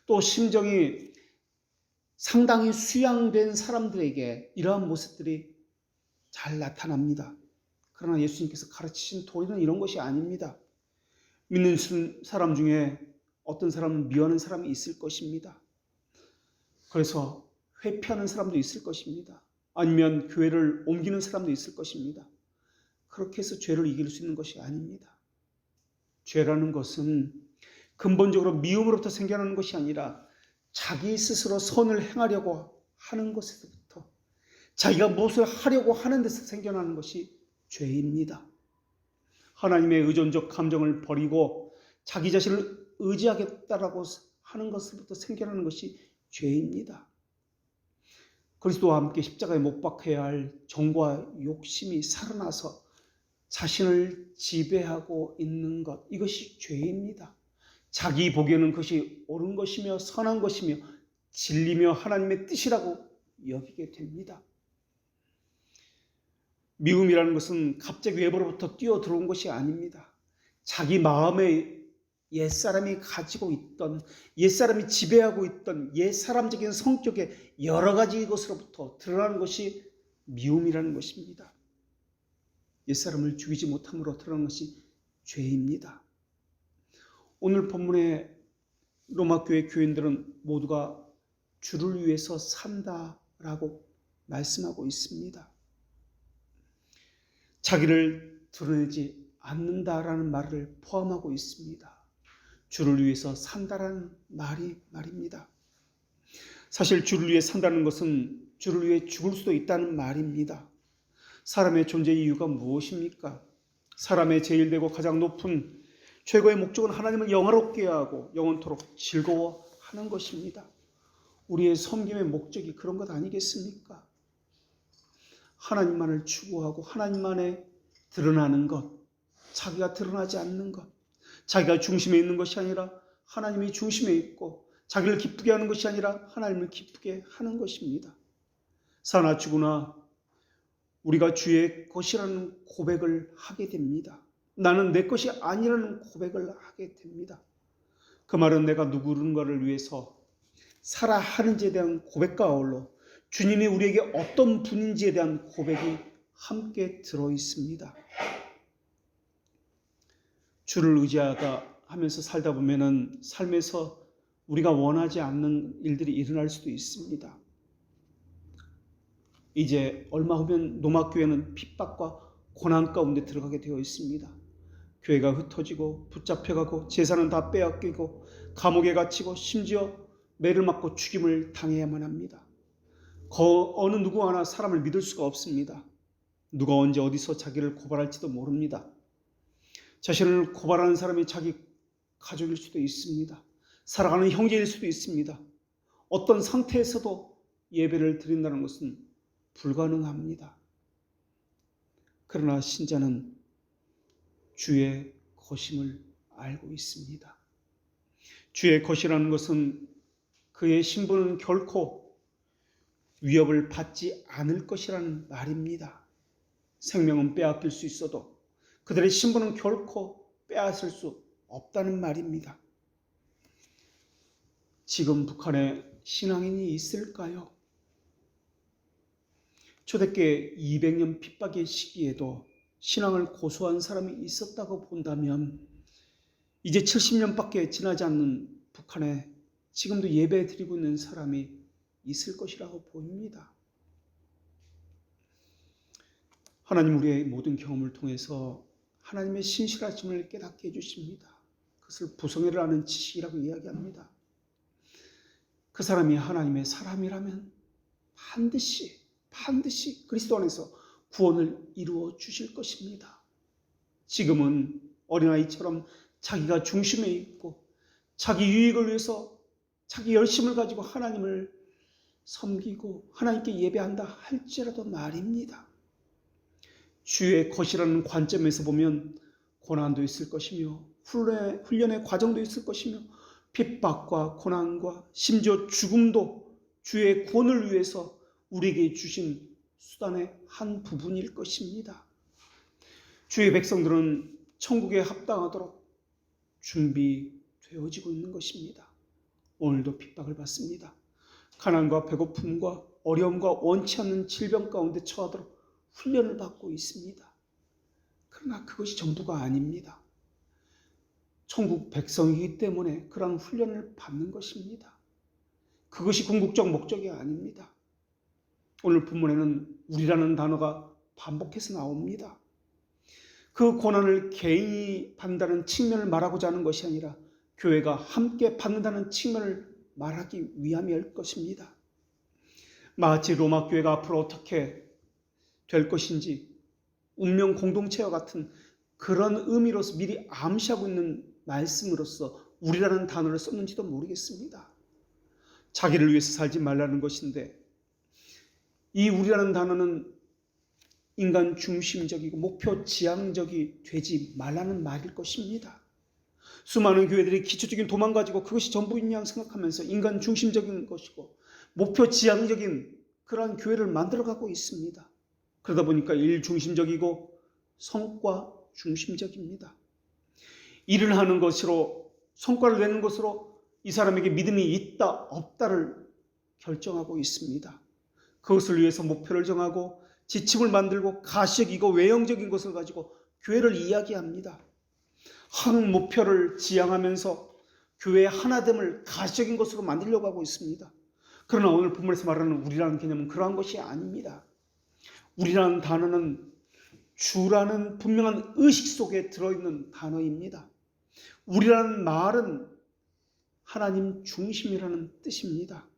S1: 또 심정이 상당히 수양된 사람들에게 이러한 모습들이 잘 나타납니다. 그러나 예수님께서 가르치신 도리는 이런 것이 아닙니다. 믿는 사람 중에 어떤 사람은 미워하는 사람이 있을 것입니다. 그래서 회피하는 사람도 있을 것입니다. 아니면 교회를 옮기는 사람도 있을 것입니다. 그렇게 해서 죄를 이길 수 있는 것이 아닙니다. 죄라는 것은 근본적으로 미움으로부터 생겨나는 것이 아니라 자기 스스로 선을 행하려고 하는 것에서부터 자기가 무엇을 하려고 하는 데서 생겨나는 것이 죄입니다. 하나님의 의존적 감정을 버리고 자기 자신을 의지하겠다라고 하는 것부터 생겨나는 것이 죄입니다. 그리스도와 함께 십자가에 못 박혀야 할 정과 욕심이 살아나서 자신을 지배하고 있는 것, 이것이 죄입니다. 자기 보기에는 그것이 옳은 것이며 선한 것이며 진리며 하나님의 뜻이라고 여기게 됩니다. 미움이라는 것은 갑자기 외부로부터 뛰어들어온 것이 아닙니다. 자기 마음에 옛사람이 가지고 있던, 옛사람이 지배하고 있던 옛사람적인 성격의 여러 가지 것으로부터 드러나는 것이 미움이라는 것입니다. 옛사람을 죽이지 못함으로 드러나는 것이 죄입니다. 오늘 본문의 로마교회 교인들은 모두가 주를 위해서 산다라고 말씀하고 있습니다. 자기를 드러내지 않는다라는 말을 포함하고 있습니다. 주를 위해서 산다라는 말입니다. 사실 주를 위해 산다는 것은 주를 위해 죽을 수도 있다는 말입니다. 사람의 존재 이유가 무엇입니까? 사람의 제일 되고 가장 높은 최고의 목적은 하나님을 영화롭게 하고 영원토록 즐거워하는 것입니다. 우리의 섬김의 목적이 그런 것 아니겠습니까? 하나님만을 추구하고 하나님만에 드러나는 것, 자기가 드러나지 않는 것, 자기가 중심에 있는 것이 아니라 하나님이 중심에 있고 자기를 기쁘게 하는 것이 아니라 하나님을 기쁘게 하는 것입니다. 사나 죽으나 우리가 주의 것이라는 고백을 하게 됩니다. 나는 내 것이 아니라는 고백을 하게 됩니다. 그 말은 내가 누군가를 위해서 살아 하는지에 대한 고백과 아울러 주님이 우리에게 어떤 분인지에 대한 고백이 함께 들어 있습니다. 주를 의지하다 하면서 살다 보면은 삶에서 우리가 원하지 않는 일들이 일어날 수도 있습니다. 이제 얼마 후면 노막교회는 핍박과 고난 가운데 들어가게 되어 있습니다. 교회가 흩어지고 붙잡혀가고 재산은 다 빼앗기고 감옥에 갇히고 심지어 매를 맞고 죽임을 당해야만 합니다. 어느 누구 하나 사람을 믿을 수가 없습니다. 누가 언제 어디서 자기를 고발할지도 모릅니다. 자신을 고발하는 사람이 자기 가족일 수도 있습니다. 살아가는 형제일 수도 있습니다. 어떤 상태에서도 예배를 드린다는 것은 불가능합니다. 그러나 신자는 주의 것임을 알고 있습니다. 주의 것이라는 것은 그의 신분은 결코 위협을 받지 않을 것이라는 말입니다. 생명은 빼앗길 수 있어도 그들의 신분은 결코 빼앗을 수 없다는 말입니다. 지금 북한에 신앙인이 있을까요? 초대교회 200년 핍박의 시기에도 신앙을 고수한 사람이 있었다고 본다면 이제 70년밖에 지나지 않는 북한에 지금도 예배 드리고 있는 사람이 있을 것이라고 보입니다. 하나님 우리의 모든 경험을 통해서 하나님의 신실하심을 깨닫게 해주십니다. 그것을 부성애를 아는 지식이라고 이야기합니다. 그 사람이 하나님의 사람이라면 반드시 그리스도 안에서 구원을 이루어 주실 것입니다. 지금은 어린아이처럼 자기가 중심에 있고 자기 유익을 위해서 자기 열심을 가지고 하나님을 섬기고 하나님께 예배한다 할지라도 말입니다. 주의 것이라는 관점에서 보면 고난도 있을 것이며 훈련의 과정도 있을 것이며 핍박과 고난과 심지어 죽음도 주의 구원을 위해서 우리에게 주신 수단의 한 부분일 것입니다. 주의 백성들은 천국에 합당하도록 준비되어지고 있는 것입니다. 오늘도 핍박을 받습니다. 가난과 배고픔과 어려움과 원치 않는 질병 가운데 처하도록 훈련을 받고 있습니다. 그러나 그것이 전부가 아닙니다. 천국 백성이기 때문에 그런 훈련을 받는 것입니다. 그것이 궁극적 목적이 아닙니다. 오늘 본문에는 우리라는 단어가 반복해서 나옵니다. 그 고난을 개인이 받는다는 측면을 말하고자 하는 것이 아니라 교회가 함께 받는다는 측면을 말하기 위함일 것입니다. 마치 로마 교회가 앞으로 어떻게 될 것인지 운명 공동체와 같은 그런 의미로서 미리 암시하고 있는 말씀으로서 우리라는 단어를 썼는지도 모르겠습니다. 자기를 위해서 살지 말라는 것인데 이 우리라는 단어는 인간 중심적이고 목표 지향적이 되지 말라는 말일 것입니다. 수많은 교회들이 기초적인 도만 가지고 그것이 전부인 양 생각하면서 인간 중심적인 것이고 목표 지향적인 그러한 교회를 만들어가고 있습니다. 그러다 보니까 일 중심적이고 성과 중심적입니다. 일을 하는 것으로 성과를 내는 것으로 이 사람에게 믿음이 있다 없다를 결정하고 있습니다. 그것을 위해서 목표를 정하고 지침을 만들고 가시적이고 외형적인 것을 가지고 교회를 이야기합니다. 한 목표를 지향하면서 교회의 하나됨을 가시적인 것으로 만들려고 하고 있습니다. 그러나 오늘 본문에서 말하는 우리라는 개념은 그러한 것이 아닙니다. 우리라는 단어는 주라는 분명한 의식 속에 들어있는 단어입니다. 우리라는 말은 하나님 중심이라는 뜻입니다.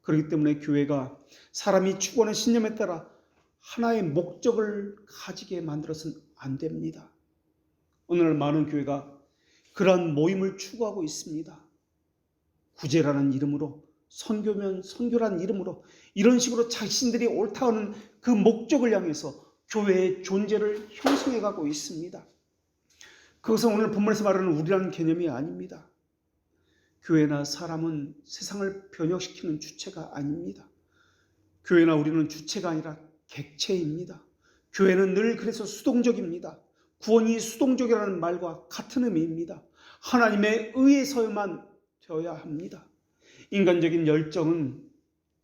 S1: 그렇기 때문에 교회가 사람이 추구하는 신념에 따라 하나의 목적을 가지게 만들어서는 안 됩니다. 오늘날 많은 교회가 그러한 모임을 추구하고 있습니다. 구제라는 이름으로, 선교면 선교라는 이름으로 이런 식으로 자신들이 옳다 하는 그 목적을 향해서 교회의 존재를 형성해 가고 있습니다. 그것은 오늘 본문에서 말하는 우리라는 개념이 아닙니다. 교회나 사람은 세상을 변혁시키는 주체가 아닙니다. 교회나 우리는 주체가 아니라 객체입니다. 교회는 늘 그래서 수동적입니다. 구원이 수동적이라는 말과 같은 의미입니다. 하나님의 의에서만 되어야 합니다. 인간적인 열정은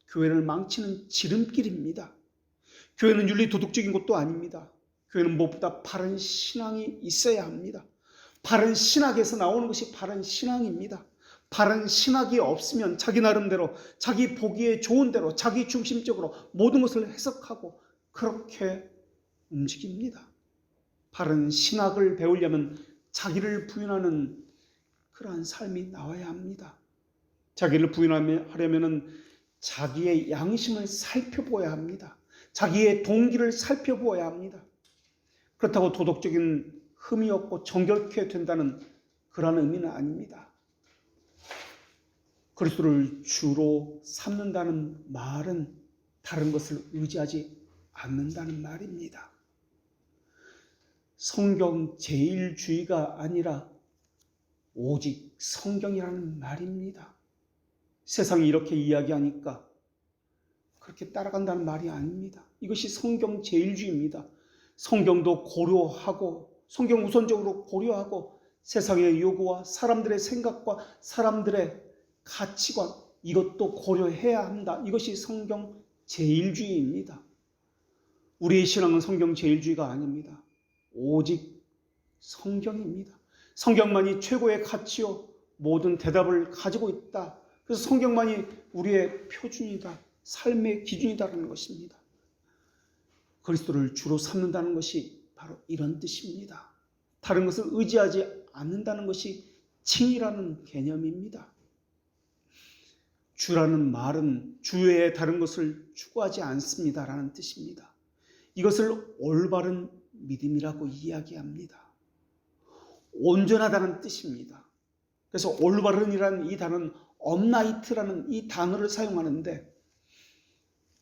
S1: 교회를 망치는 지름길입니다. 교회는 윤리 도덕적인 것도 아닙니다. 교회는 무엇보다 바른 신앙이 있어야 합니다. 바른 신학에서 나오는 것이 바른 신앙입니다. 바른 신학이 없으면 자기 나름대로, 자기 보기에 좋은 대로, 자기 중심적으로 모든 것을 해석하고 그렇게 움직입니다. 바른 신학을 배우려면 자기를 부인하는 그러한 삶이 나와야 합니다. 자기를 부인하려면 자기의 양심을 살펴보아야 합니다. 자기의 동기를 살펴보아야 합니다. 그렇다고 도덕적인 흠이 없고 정결케 된다는 그런 의미는 아닙니다. 그리스도를 주로 삼는다는 말은 다른 것을 의지하지 않는다는 말입니다. 성경 제일주의가 아니라 오직 성경이라는 말입니다. 세상이 이렇게 이야기하니까 그렇게 따라간다는 말이 아닙니다. 이것이 성경 제일주의입니다. 성경도 고려하고, 성경 우선적으로 고려하고 세상의 요구와 사람들의 생각과 사람들의 가치관, 이것도 고려해야 한다. 이것이 성경 제일주의입니다. 우리의 신앙은 성경 제일주의가 아닙니다. 오직 성경입니다. 성경만이 최고의 가치요 모든 대답을 가지고 있다. 그래서 성경만이 우리의 표준이다. 삶의 기준이다라는 것입니다. 그리스도를 주로 삼는다는 것이 바로 이런 뜻입니다. 다른 것을 의지하지 않는다는 것이 칭이라는 개념입니다. 주라는 말은 주 외에 다른 것을 추구하지 않습니다라는 뜻입니다. 이것을 올바른 믿음이라고 이야기합니다. 온전하다는 뜻입니다. 그래서 올바른이라는 이 단어는 업라이트라는 이 단어를 사용하는데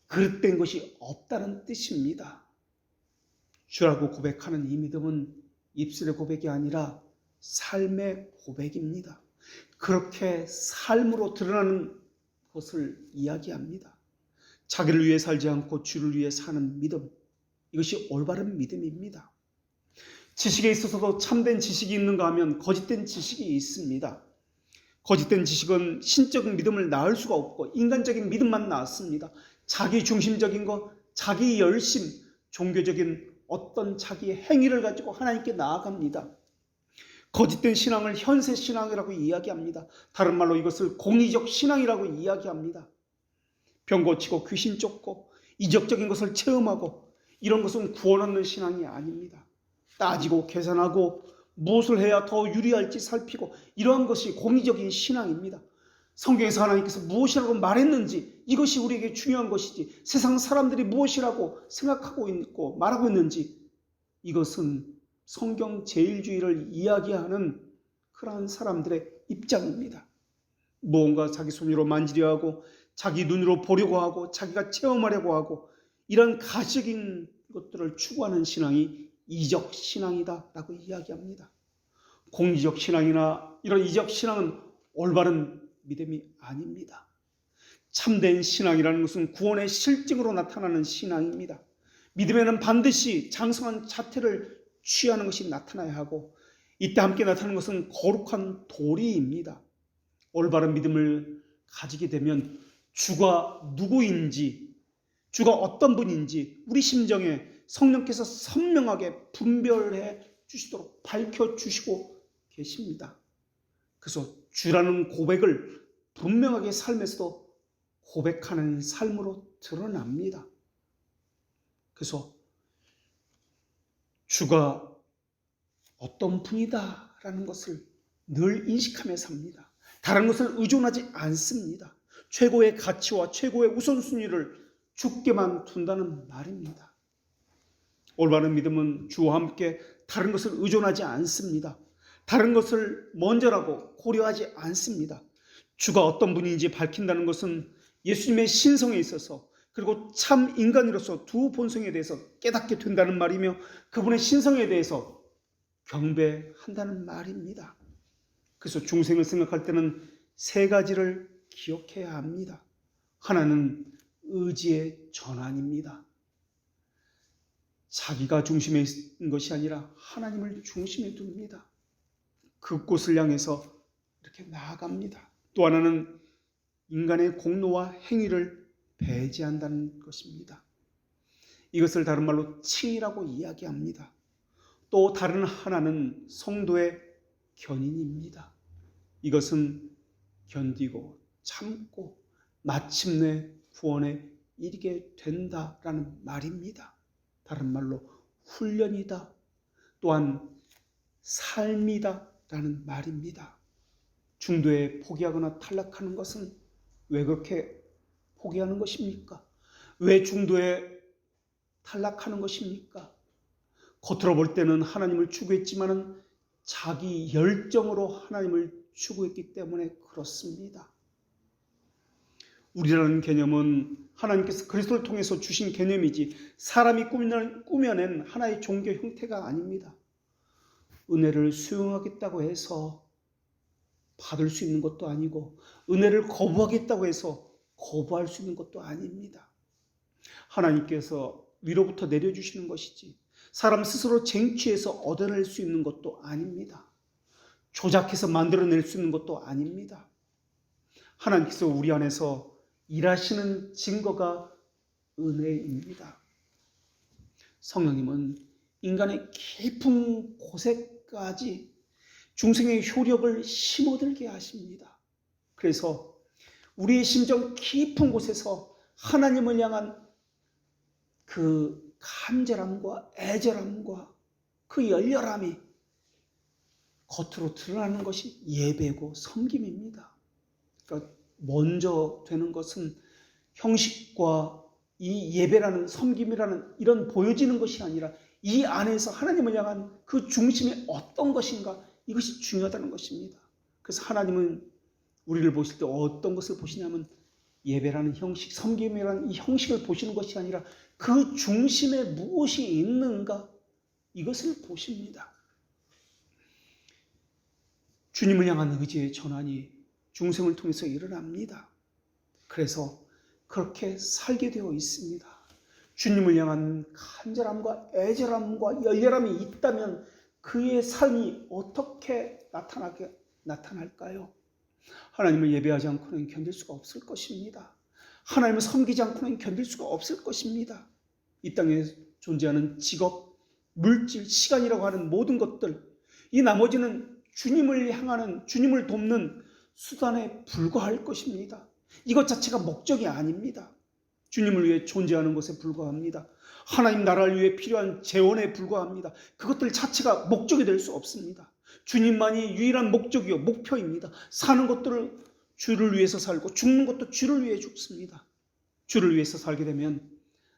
S1: 그릇된 것이 없다는 뜻입니다. 주라고 고백하는 이 믿음은 입술의 고백이 아니라 삶의 고백입니다. 그렇게 삶으로 드러나는 것을 이야기합니다. 자기를 위해 살지 않고 주를 위해 사는 믿음, 이것이 올바른 믿음입니다. 지식에 있어서도 참된 지식이 있는가 하면 거짓된 지식이 있습니다. 거짓된 지식은 신적 믿음을 낳을 수가 없고 인간적인 믿음만 낳습니다. 자기 중심적인 것, 자기 열심, 종교적인 어떤 자기의 행위를 가지고 하나님께 나아갑니다. 거짓된 신앙을 현세 신앙이라고 이야기합니다. 다른 말로 이것을 공의적 신앙이라고 이야기합니다. 병 고치고 귀신 쫓고 이적적인 것을 체험하고 이런 것은 구원 얻는 신앙이 아닙니다. 따지고 계산하고 무엇을 해야 더 유리할지 살피고 이러한 것이 공의적인 신앙입니다. 성경에서 하나님께서 무엇이라고 말했는지 이것이 우리에게 중요한 것이지 세상 사람들이 무엇이라고 생각하고 있고 말하고 있는지 이것은 성경 제일주의를 이야기하는 그러한 사람들의 입장입니다. 무언가 자기 손으로 만지려 하고 자기 눈으로 보려고 하고 자기가 체험하려고 하고 이런 가식인 것들을 추구하는 신앙이 이적 신앙이다 라고 이야기합니다. 공의적 신앙이나 이런 이적 신앙은 올바른 믿음이 아닙니다. 참된 신앙이라는 것은 구원의 실증으로 나타나는 신앙입니다. 믿음에는 반드시 장성한 자태를 취하는 것이 나타나야 하고 이때 함께 나타나는 것은 거룩한 도리입니다. 올바른 믿음을 가지게 되면 주가 누구인지, 주가 어떤 분인지 우리 심정에 성령께서 선명하게 분별해 주시도록 밝혀주시고 계십니다. 그래서 주라는 고백을 분명하게 삶에서도 고백하는 삶으로 드러납니다. 그래서 주가 어떤 분이다라는 것을 늘 인식하며 삽니다. 다른 것을 의존하지 않습니다. 최고의 가치와 최고의 우선순위를 주께만 둔다는 말입니다. 올바른 믿음은 주와 함께 다른 것을 의존하지 않습니다. 다른 것을 먼저라고 고려하지 않습니다. 주가 어떤 분인지 밝힌다는 것은 예수님의 신성에 있어서 그리고 참 인간으로서 두 본성에 대해서 깨닫게 된다는 말이며 그분의 신성에 대해서 경배한다는 말입니다. 그래서 중생을 생각할 때는 세 가지를 기억해야 합니다. 하나는 의지의 전환입니다. 자기가 중심에 있는 것이 아니라 하나님을 중심에 둡니다. 그곳을 향해서 이렇게 나아갑니다. 또 하나는 인간의 공로와 행위를 배제한다는 것입니다. 이것을 다른 말로 칭이라고 이야기합니다. 또 다른 하나는 성도의 견인입니다. 이것은 견디고 참고 마침내 구원에 이르게 된다라는 말입니다. 다른 말로 훈련이다. 또한 삶이다 라는 말입니다. 중도에 포기하거나 탈락하는 것은 왜 그렇게 포기하는 것입니까? 왜 중도에 탈락하는 것입니까? 겉으로 볼 때는 하나님을 추구했지만은 자기 열정으로 하나님을 추구했기 때문에 그렇습니다. 우리라는 개념은 하나님께서 그리스도를 통해서 주신 개념이지 사람이 꾸며낸 하나의 종교 형태가 아닙니다. 은혜를 수용하겠다고 해서 받을 수 있는 것도 아니고 은혜를 거부하겠다고 해서 거부할 수 있는 것도 아닙니다. 하나님께서 위로부터 내려주시는 것이지 사람 스스로 쟁취해서 얻어낼 수 있는 것도 아닙니다. 조작해서 만들어낼 수 있는 것도 아닙니다. 하나님께서 우리 안에서 일하시는 증거가 은혜입니다. 성령님은 인간의 깊은 곳에까지 중생의 효력을 심어들게 하십니다. 그래서 우리의 심정 깊은 곳에서 하나님을 향한 그 간절함과 애절함과 그 열렬함이 겉으로 드러나는 것이 예배고 섬김입니다. 그러니까 먼저 되는 것은 형식과 이 예배라는 섬김이라는 이런 보여지는 것이 아니라 이 안에서 하나님을 향한 그 중심이 어떤 것인가 이것이 중요하다는 것입니다. 그래서 하나님은 우리를 보실 때 어떤 것을 보시냐면 예배라는 형식, 섬김이라는 이 형식을 보시는 것이 아니라 그 중심에 무엇이 있는가 이것을 보십니다. 주님을 향한 의지의 전환이 중생을 통해서 일어납니다. 그래서 그렇게 살게 되어 있습니다. 주님을 향한 간절함과 애절함과 열렬함이 있다면 그의 삶이 어떻게 나타날까요? 하나님을 예배하지 않고는 견딜 수가 없을 것입니다. 하나님을 섬기지 않고는 견딜 수가 없을 것입니다. 이 땅에 존재하는 직업, 물질, 시간이라고 하는 모든 것들, 이 나머지는 주님을 향하는, 주님을 돕는 수단에 불과할 것입니다. 이것 자체가 목적이 아닙니다. 주님을 위해 존재하는 것에 불과합니다. 하나님 나라를 위해 필요한 재원에 불과합니다. 그것들 자체가 목적이 될 수 없습니다. 주님만이 유일한 목적이요 목표입니다. 사는 것들을 주를 위해서 살고 죽는 것도 주를 위해 죽습니다. 주를 위해서 살게 되면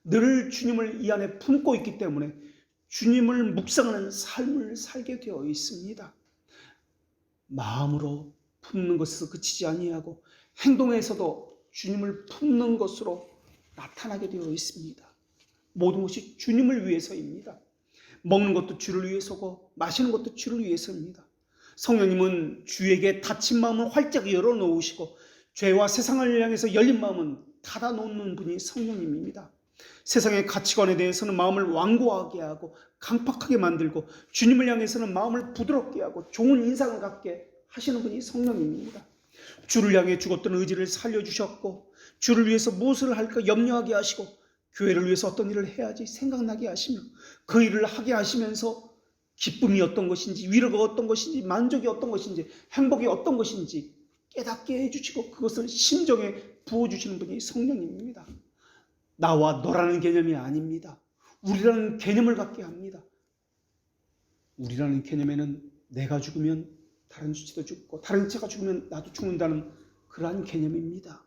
S1: 늘 주님을 이 안에 품고 있기 때문에 주님을 묵상하는 삶을 살게 되어 있습니다. 마음으로 품는 것에서 그치지 아니하고 행동에서도 주님을 품는 것으로 나타나게 되어 있습니다. 모든 것이 주님을 위해서입니다. 먹는 것도 주를 위해서고 마시는 것도 주를 위해서입니다. 성령님은 주에게 닫힌 마음을 활짝 열어놓으시고 죄와 세상을 향해서 열린 마음은 닫아놓는 분이 성령님입니다. 세상의 가치관에 대해서는 마음을 완고하게 하고 강팍하게 만들고 주님을 향해서는 마음을 부드럽게 하고 좋은 인상을 갖게 하시는 분이 성령님입니다. 주를 향해 죽었던 의지를 살려주셨고 주를 위해서 무엇을 할까 염려하게 하시고 교회를 위해서 어떤 일을 해야지 생각나게 하시며 그 일을 하게 하시면서 기쁨이 어떤 것인지 위로가 어떤 것인지 만족이 어떤 것인지 행복이 어떤 것인지 깨닫게 해주시고 그것을 심정에 부어주시는 분이 성령님입니다. 나와 너라는 개념이 아닙니다. 우리라는 개념을 갖게 합니다. 우리라는 개념에는 내가 죽으면 다른 주체도 죽고 다른 주체가 죽으면 나도 죽는다는 그러한 개념입니다.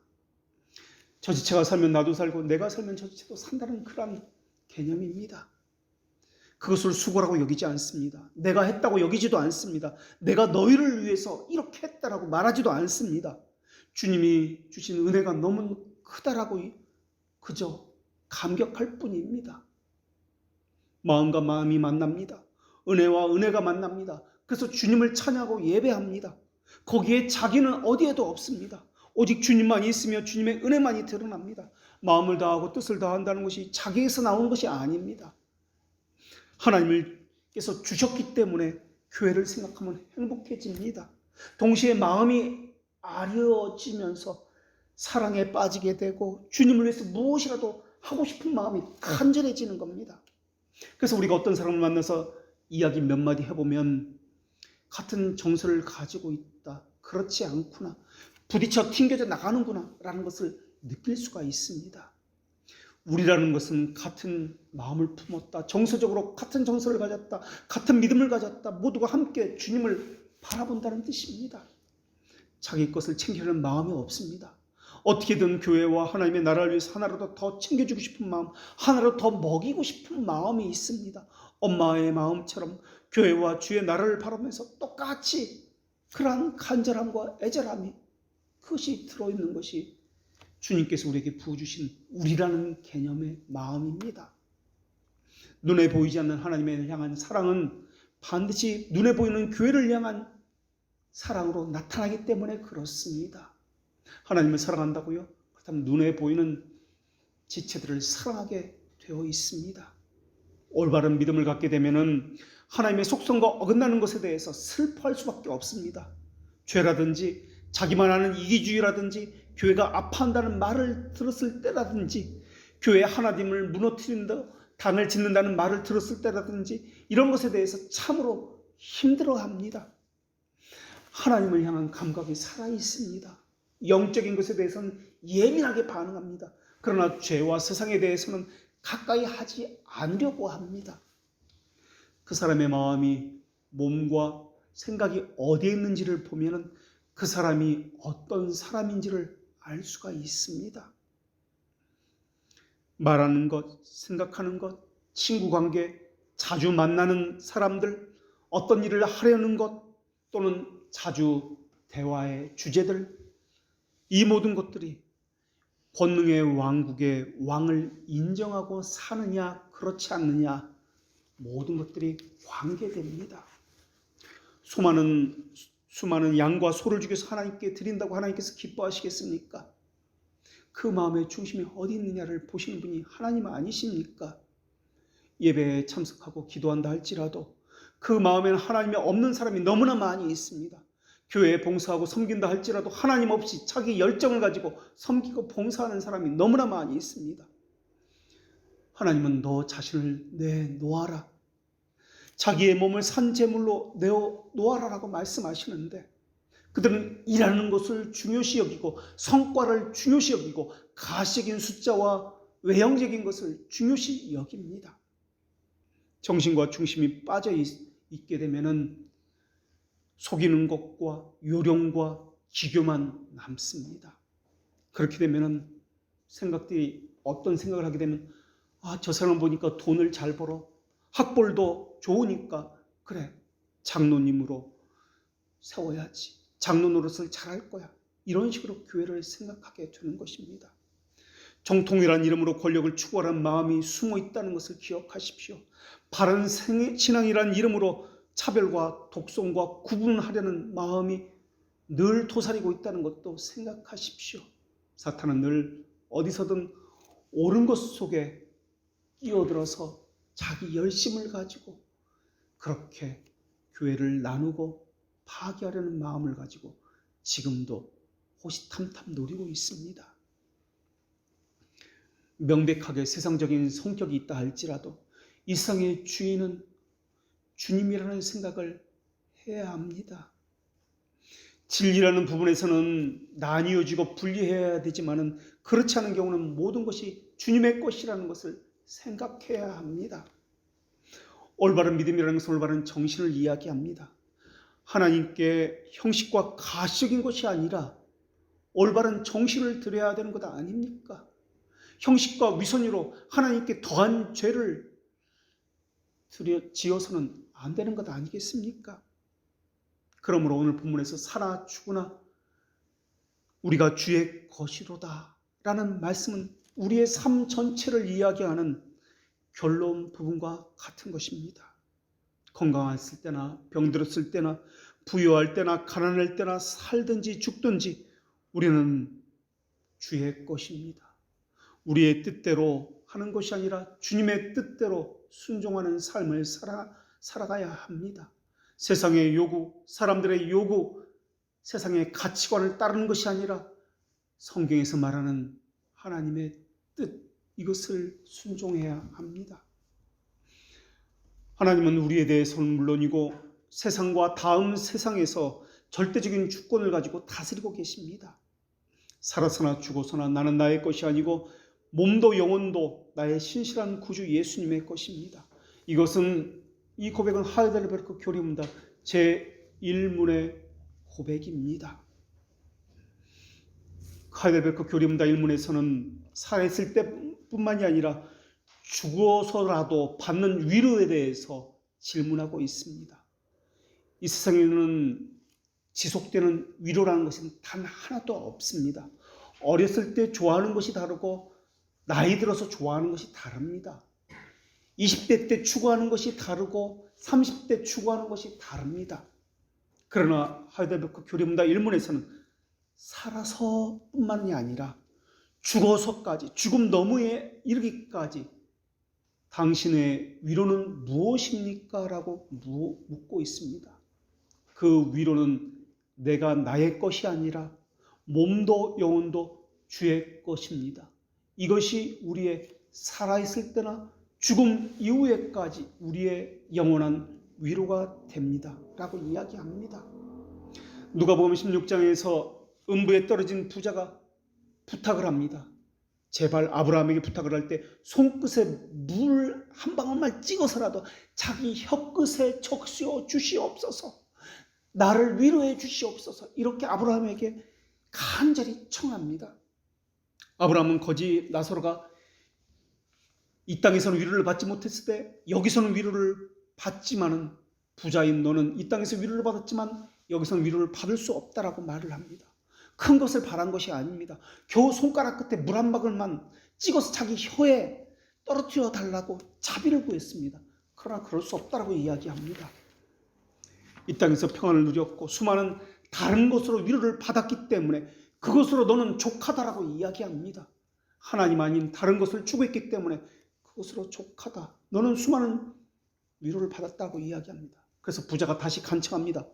S1: 저 지체가 살면 나도 살고 내가 살면 저 지체도 산다는 그런 개념입니다. 그것을 수고라고 여기지 않습니다. 내가 했다고 여기지도 않습니다. 내가 너희를 위해서 이렇게 했다라고 말하지도 않습니다. 주님이 주신 은혜가 너무 크다라고 그저 감격할 뿐입니다. 마음과 마음이 만납니다. 은혜와 은혜가 만납니다. 그래서 주님을 찬양하고 예배합니다. 거기에 자기는 어디에도 없습니다. 오직 주님만이 있으며 주님의 은혜만이 드러납니다. 마음을 다하고 뜻을 다한다는 것이 자기에서 나오는 것이 아닙니다. 하나님께서 주셨기 때문에 교회를 생각하면 행복해집니다. 동시에 마음이 아려지면서 사랑에 빠지게 되고 주님을 위해서 무엇이라도 하고 싶은 마음이 간절해지는 겁니다. 그래서 우리가 어떤 사람을 만나서 이야기 몇 마디 해보면 같은 정서를 가지고 있다, 그렇지 않구나, 부딪혀 튕겨져 나가는구나 라는 것을 느낄 수가 있습니다. 우리라는 것은 같은 마음을 품었다, 정서적으로 같은 정서를 가졌다, 같은 믿음을 가졌다, 모두가 함께 주님을 바라본다는 뜻입니다. 자기 것을 챙기려는 마음이 없습니다. 어떻게든 교회와 하나님의 나라를 위해서 하나라도 더 챙겨주고 싶은 마음, 하나라도 더 먹이고 싶은 마음이 있습니다. 엄마의 마음처럼 교회와 주의 나라를 바라보면서 똑같이 그러한 간절함과 애절함이, 그것이 들어있는 것이 주님께서 우리에게 부어주신 우리라는 개념의 마음입니다. 눈에 보이지 않는 하나님을 향한 사랑은 반드시 눈에 보이는 교회를 향한 사랑으로 나타나기 때문에 그렇습니다. 하나님을 사랑한다고요? 그렇다면 눈에 보이는 지체들을 사랑하게 되어 있습니다. 올바른 믿음을 갖게 되면은 하나님의 속성과 어긋나는 것에 대해서 슬퍼할 수밖에 없습니다. 죄라든지 자기만 아는 이기주의라든지 교회가 아파한다는 말을 들었을 때라든지 교회 하나님을 무너뜨린다, 당을 짓는다는 말을 들었을 때라든지 이런 것에 대해서 참으로 힘들어합니다. 하나님을 향한 감각이 살아있습니다. 영적인 것에 대해서는 예민하게 반응합니다. 그러나 죄와 세상에 대해서는 가까이 하지 않으려고 합니다. 그 사람의 마음이, 몸과 생각이 어디에 있는지를 보면 그 사람이 어떤 사람인지를 알 수가 있습니다. 말하는 것, 생각하는 것, 친구 관계, 자주 만나는 사람들, 어떤 일을 하려는 것, 또는 자주 대화의 주제들, 이 모든 것들이 권능의 왕국의 왕을 인정하고 사느냐 그렇지 않느냐, 모든 것들이 관계됩니다. 수많은 양과 소를 죽여서 하나님께 드린다고 하나님께서 기뻐하시겠습니까? 그 마음의 중심이 어디 있느냐를 보시는 분이 하나님 아니십니까? 예배에 참석하고 기도한다 할지라도 그 마음에는 하나님이 없는 사람이 너무나 많이 있습니다. 교회에 봉사하고 섬긴다 할지라도 하나님 없이 자기 열정을 가지고 섬기고 봉사하는 사람이 너무나 많이 있습니다. 하나님은 너 자신을 내놓아라, 자기의 몸을 산제물로 내어놓아라라고 말씀하시는데, 그들은 일하는 것을 중요시 여기고 성과를 중요시 여기고 가시적인 숫자와 외형적인 것을 중요시 여깁니다. 정신과 중심이 빠져 있게 되면은 속이는 것과 요령과 기교만 남습니다. 그렇게 되면은 생각들이, 어떤 생각을 하게 되면, 저 사람 보니까 돈을 잘 벌어, 학벌도 좋으니까 그래, 장로님으로 세워야지, 장로 노릇을 잘할 거야, 이런 식으로 교회를 생각하게 되는 것입니다. 정통이라는 이름으로 권력을 추구하는 마음이 숨어 있다는 것을 기억하십시오. 바른 신앙이라는 이름으로 차별과 독선과 구분하려는 마음이 늘 도사리고 있다는 것도 생각하십시오. 사탄은 늘 어디서든 옳은 것 속에 끼어들어서 자기 열심을 가지고 그렇게 교회를 나누고 파괴하려는 마음을 가지고 지금도 호시탐탐 노리고 있습니다. 명백하게 세상적인 성격이 있다 할지라도 이 세상의 주인은 주님이라는 생각을 해야 합니다. 진리라는 부분에서는 나뉘어지고 분리해야 되지만은 그렇지 않은 경우는 모든 것이 주님의 것이라는 것을 생각해야 합니다. 올바른 믿음이라는 것은 올바른 정신을 이야기합니다. 하나님께 형식과 가시적인 것이 아니라 올바른 정신을 들여야 되는 것 아닙니까? 형식과 위선으로 하나님께 더한 죄를 지어서는 안 되는 것 아니겠습니까? 그러므로 오늘 본문에서 사나 죽으나 우리가 주의 것이로다 라는 말씀은 우리의 삶 전체를 이야기하는 결론 부분과 같은 것입니다. 건강했을 때나 병들었을 때나 부유할 때나 가난할 때나 살든지 죽든지 우리는 주의 것입니다. 우리의 뜻대로 하는 것이 아니라 주님의 뜻대로 순종하는 삶을 살아가야 합니다. 세상의 요구, 사람들의 요구, 세상의 가치관을 따르는 것이 아니라 성경에서 말하는 하나님의 뜻, 이것을 순종해야 합니다. 하나님은 우리에 대해서는 물론이고 세상과 다음 세상에서 절대적인 주권을 가지고 다스리고 계십니다. 살아서나 죽어서나 나는 나의 것이 아니고 몸도 영혼도 나의 신실한 구주 예수님의 것입니다. 이것은 이 고백은 하이델베르크 교리문답 제1문의 고백입니다. 하이델베르크 교리문답 1문에서는 살아있을 때뿐만이 아니라 죽어서라도 받는 위로에 대해서 질문하고 있습니다. 이 세상에는 지속되는 위로라는 것은 단 하나도 없습니다. 어렸을 때 좋아하는 것이 다르고 나이 들어서 좋아하는 것이 다릅니다. 20대 때 추구하는 것이 다르고 30대 추구하는 것이 다릅니다. 그러나 하이델베르크 교리문답 1문에서는 살아서뿐만이 아니라 죽어서까지, 죽음 너머에 이르기까지 당신의 위로는 무엇입니까? 라고 묻고 있습니다. 그 위로는 내가 나의 것이 아니라 몸도 영혼도 주의 것입니다. 이것이 우리의 살아있을 때나 죽음 이후에까지 우리의 영원한 위로가 됩니다. 라고 이야기합니다. 누가복음 16장에서 음부에 떨어진 부자가 부탁을 합니다. 제발 아브라함에게 부탁을 할 때 손끝에 물 한 방울만 찍어서라도 자기 혀끝에 적시어 주시옵소서. 나를 위로해 주시옵소서. 이렇게 아브라함에게 간절히 청합니다. 아브라함은 거지 나사로가 이 땅에서는 위로를 받지 못했을 때 여기서는 위로를 받지만은 부자인 너는 이 땅에서 위로를 받았지만 여기서는 위로를 받을 수 없다라고 말을 합니다. 큰 것을 바란 것이 아닙니다. 겨우 손가락 끝에 물 한 방울만 찍어서 자기 혀에 떨어뜨려 달라고 자비를 구했습니다. 그러나 그럴 수 없다라고 이야기합니다. 이 땅에서 평안을 누렸고 수많은 다른 것으로 위로를 받았기 때문에 그것으로 너는 족하다라고 이야기합니다. 하나님 아닌 다른 것을 추구했기 때문에 그것으로 족하다. 너는 수많은 위로를 받았다고 이야기합니다. 그래서 부자가 다시 간청합니다.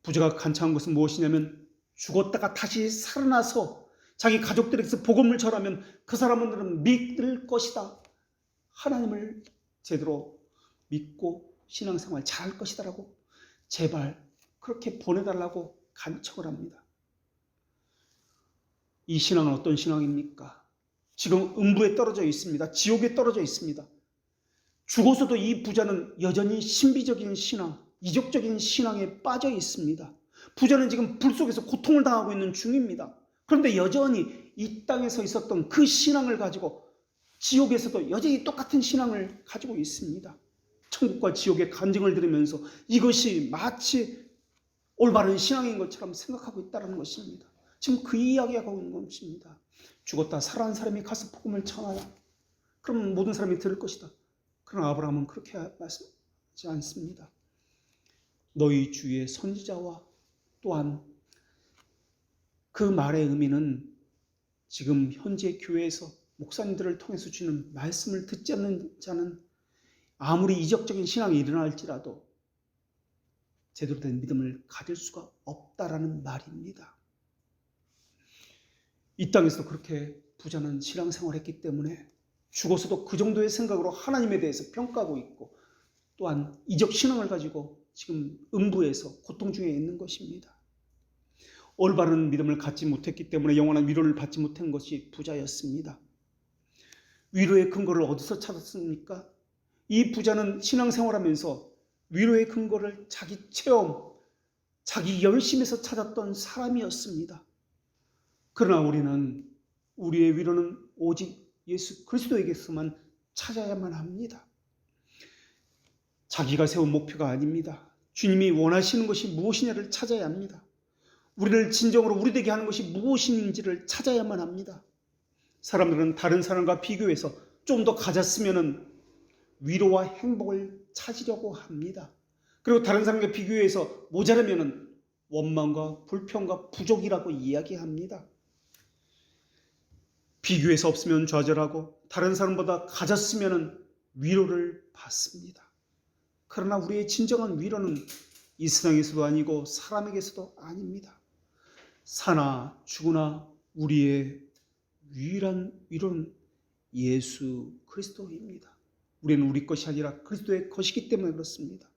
S1: 부자가 간청한 것은 무엇이냐면 죽었다가 다시 살아나서 자기 가족들에게서 복음을 전하면 그 사람들은 믿을 것이다. 하나님을 제대로 믿고 신앙생활 잘할 것이다라고 제발 그렇게 보내달라고 간청을 합니다. 이 신앙은 어떤 신앙입니까? 지금 음부에 떨어져 있습니다. 지옥에 떨어져 있습니다. 죽어서도 이 부자는 여전히 신비적인 신앙, 이적적인 신앙에 빠져 있습니다. 부자는 지금 불 속에서 고통을 당하고 있는 중입니다. 그런데 여전히 이 땅에서 있었던 그 신앙을 가지고 지옥에서도 여전히 똑같은 신앙을 가지고 있습니다. 천국과 지옥의 간증을 들으면서 이것이 마치 올바른 신앙인 것처럼 생각하고 있다는 것입니다. 지금 그 이야기하고 있는 것입니다. 죽었다 살아난 사람이 가서 복음을 전하라. 그러면 모든 사람이 들을 것이다. 그러나 아브라함은 그렇게 말씀하지 않습니다. 너희 주의 선지자와 또한 그 말의 의미는 지금 현재 교회에서 목사님들을 통해서 주는 말씀을 듣지 않는 자는 아무리 이적적인 신앙이 일어날지라도 제대로 된 믿음을 가질 수가 없다라는 말입니다. 이 땅에서 그렇게 부자는 신앙생활을 했기 때문에 죽어서도 그 정도의 생각으로 하나님에 대해서 평가하고 있고 또한 이적 신앙을 가지고 지금 음부에서 고통 중에 있는 것입니다. 올바른 믿음을 갖지 못했기 때문에 영원한 위로를 받지 못한 것이 부자였습니다. 위로의 근거를 어디서 찾았습니까? 이 부자는 신앙생활하면서 위로의 근거를 자기 체험, 자기 열심에서 찾았던 사람이었습니다. 그러나 우리의 위로는 오직 예수 그리스도에게서만 찾아야만 합니다. 자기가 세운 목표가 아닙니다. 주님이 원하시는 것이 무엇이냐를 찾아야 합니다. 우리를 진정으로 우리 되게 하는 것이 무엇인지를 찾아야만 합니다. 사람들은 다른 사람과 비교해서 좀 더 가졌으면 위로와 행복을 찾으려고 합니다. 그리고 다른 사람과 비교해서 모자라면 원망과 불평과 부족이라고 이야기합니다. 비교해서 없으면 좌절하고 다른 사람보다 가졌으면 위로를 받습니다. 그러나 우리의 진정한 위로는 이 세상에서도 아니고 사람에게서도 아닙니다. 사나 죽으나 우리의 유일한 위로는 예수 그리스도입니다. 우리는 우리 것이 아니라 그리스도의 것이기 때문에 그렇습니다.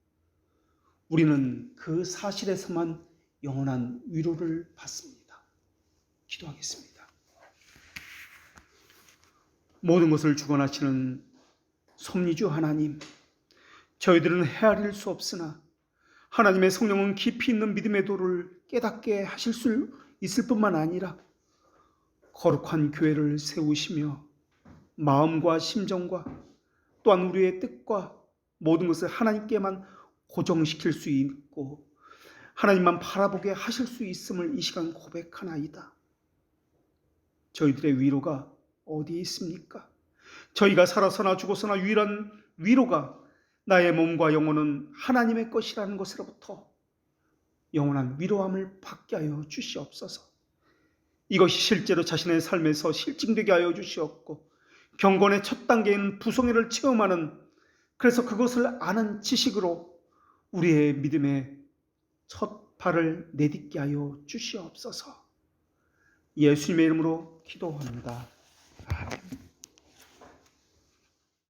S1: 우리는 그 사실에서만 영원한 위로를 받습니다. 기도하겠습니다. 모든 것을 주관하시는 섭리주 하나님, 저희들은 헤아릴 수 없으나 하나님의 성령은 깊이 있는 믿음의 도를 깨닫게 하실 수 있을 뿐만 아니라 거룩한 교회를 세우시며 마음과 심정과 또한 우리의 뜻과 모든 것을 하나님께만 고정시킬 수 있고 하나님만 바라보게 하실 수 있음을 이 시간 고백하나이다. 저희들의 위로가 어디에 있습니까? 저희가 살아서나 죽어서나 유일한 위로가 나의 몸과 영혼은 하나님의 것이라는 것으로부터 영원한 위로함을 받게 하여 주시옵소서. 이것이 실제로 자신의 삶에서 실증되게 하여 주시옵고 경건의 첫 단계인 부성애를 체험하는, 그래서 그것을 아는 지식으로 우리의 믿음의 첫 발을 내딛게 하여 주시옵소서. 예수님의 이름으로 기도합니다. 아멘.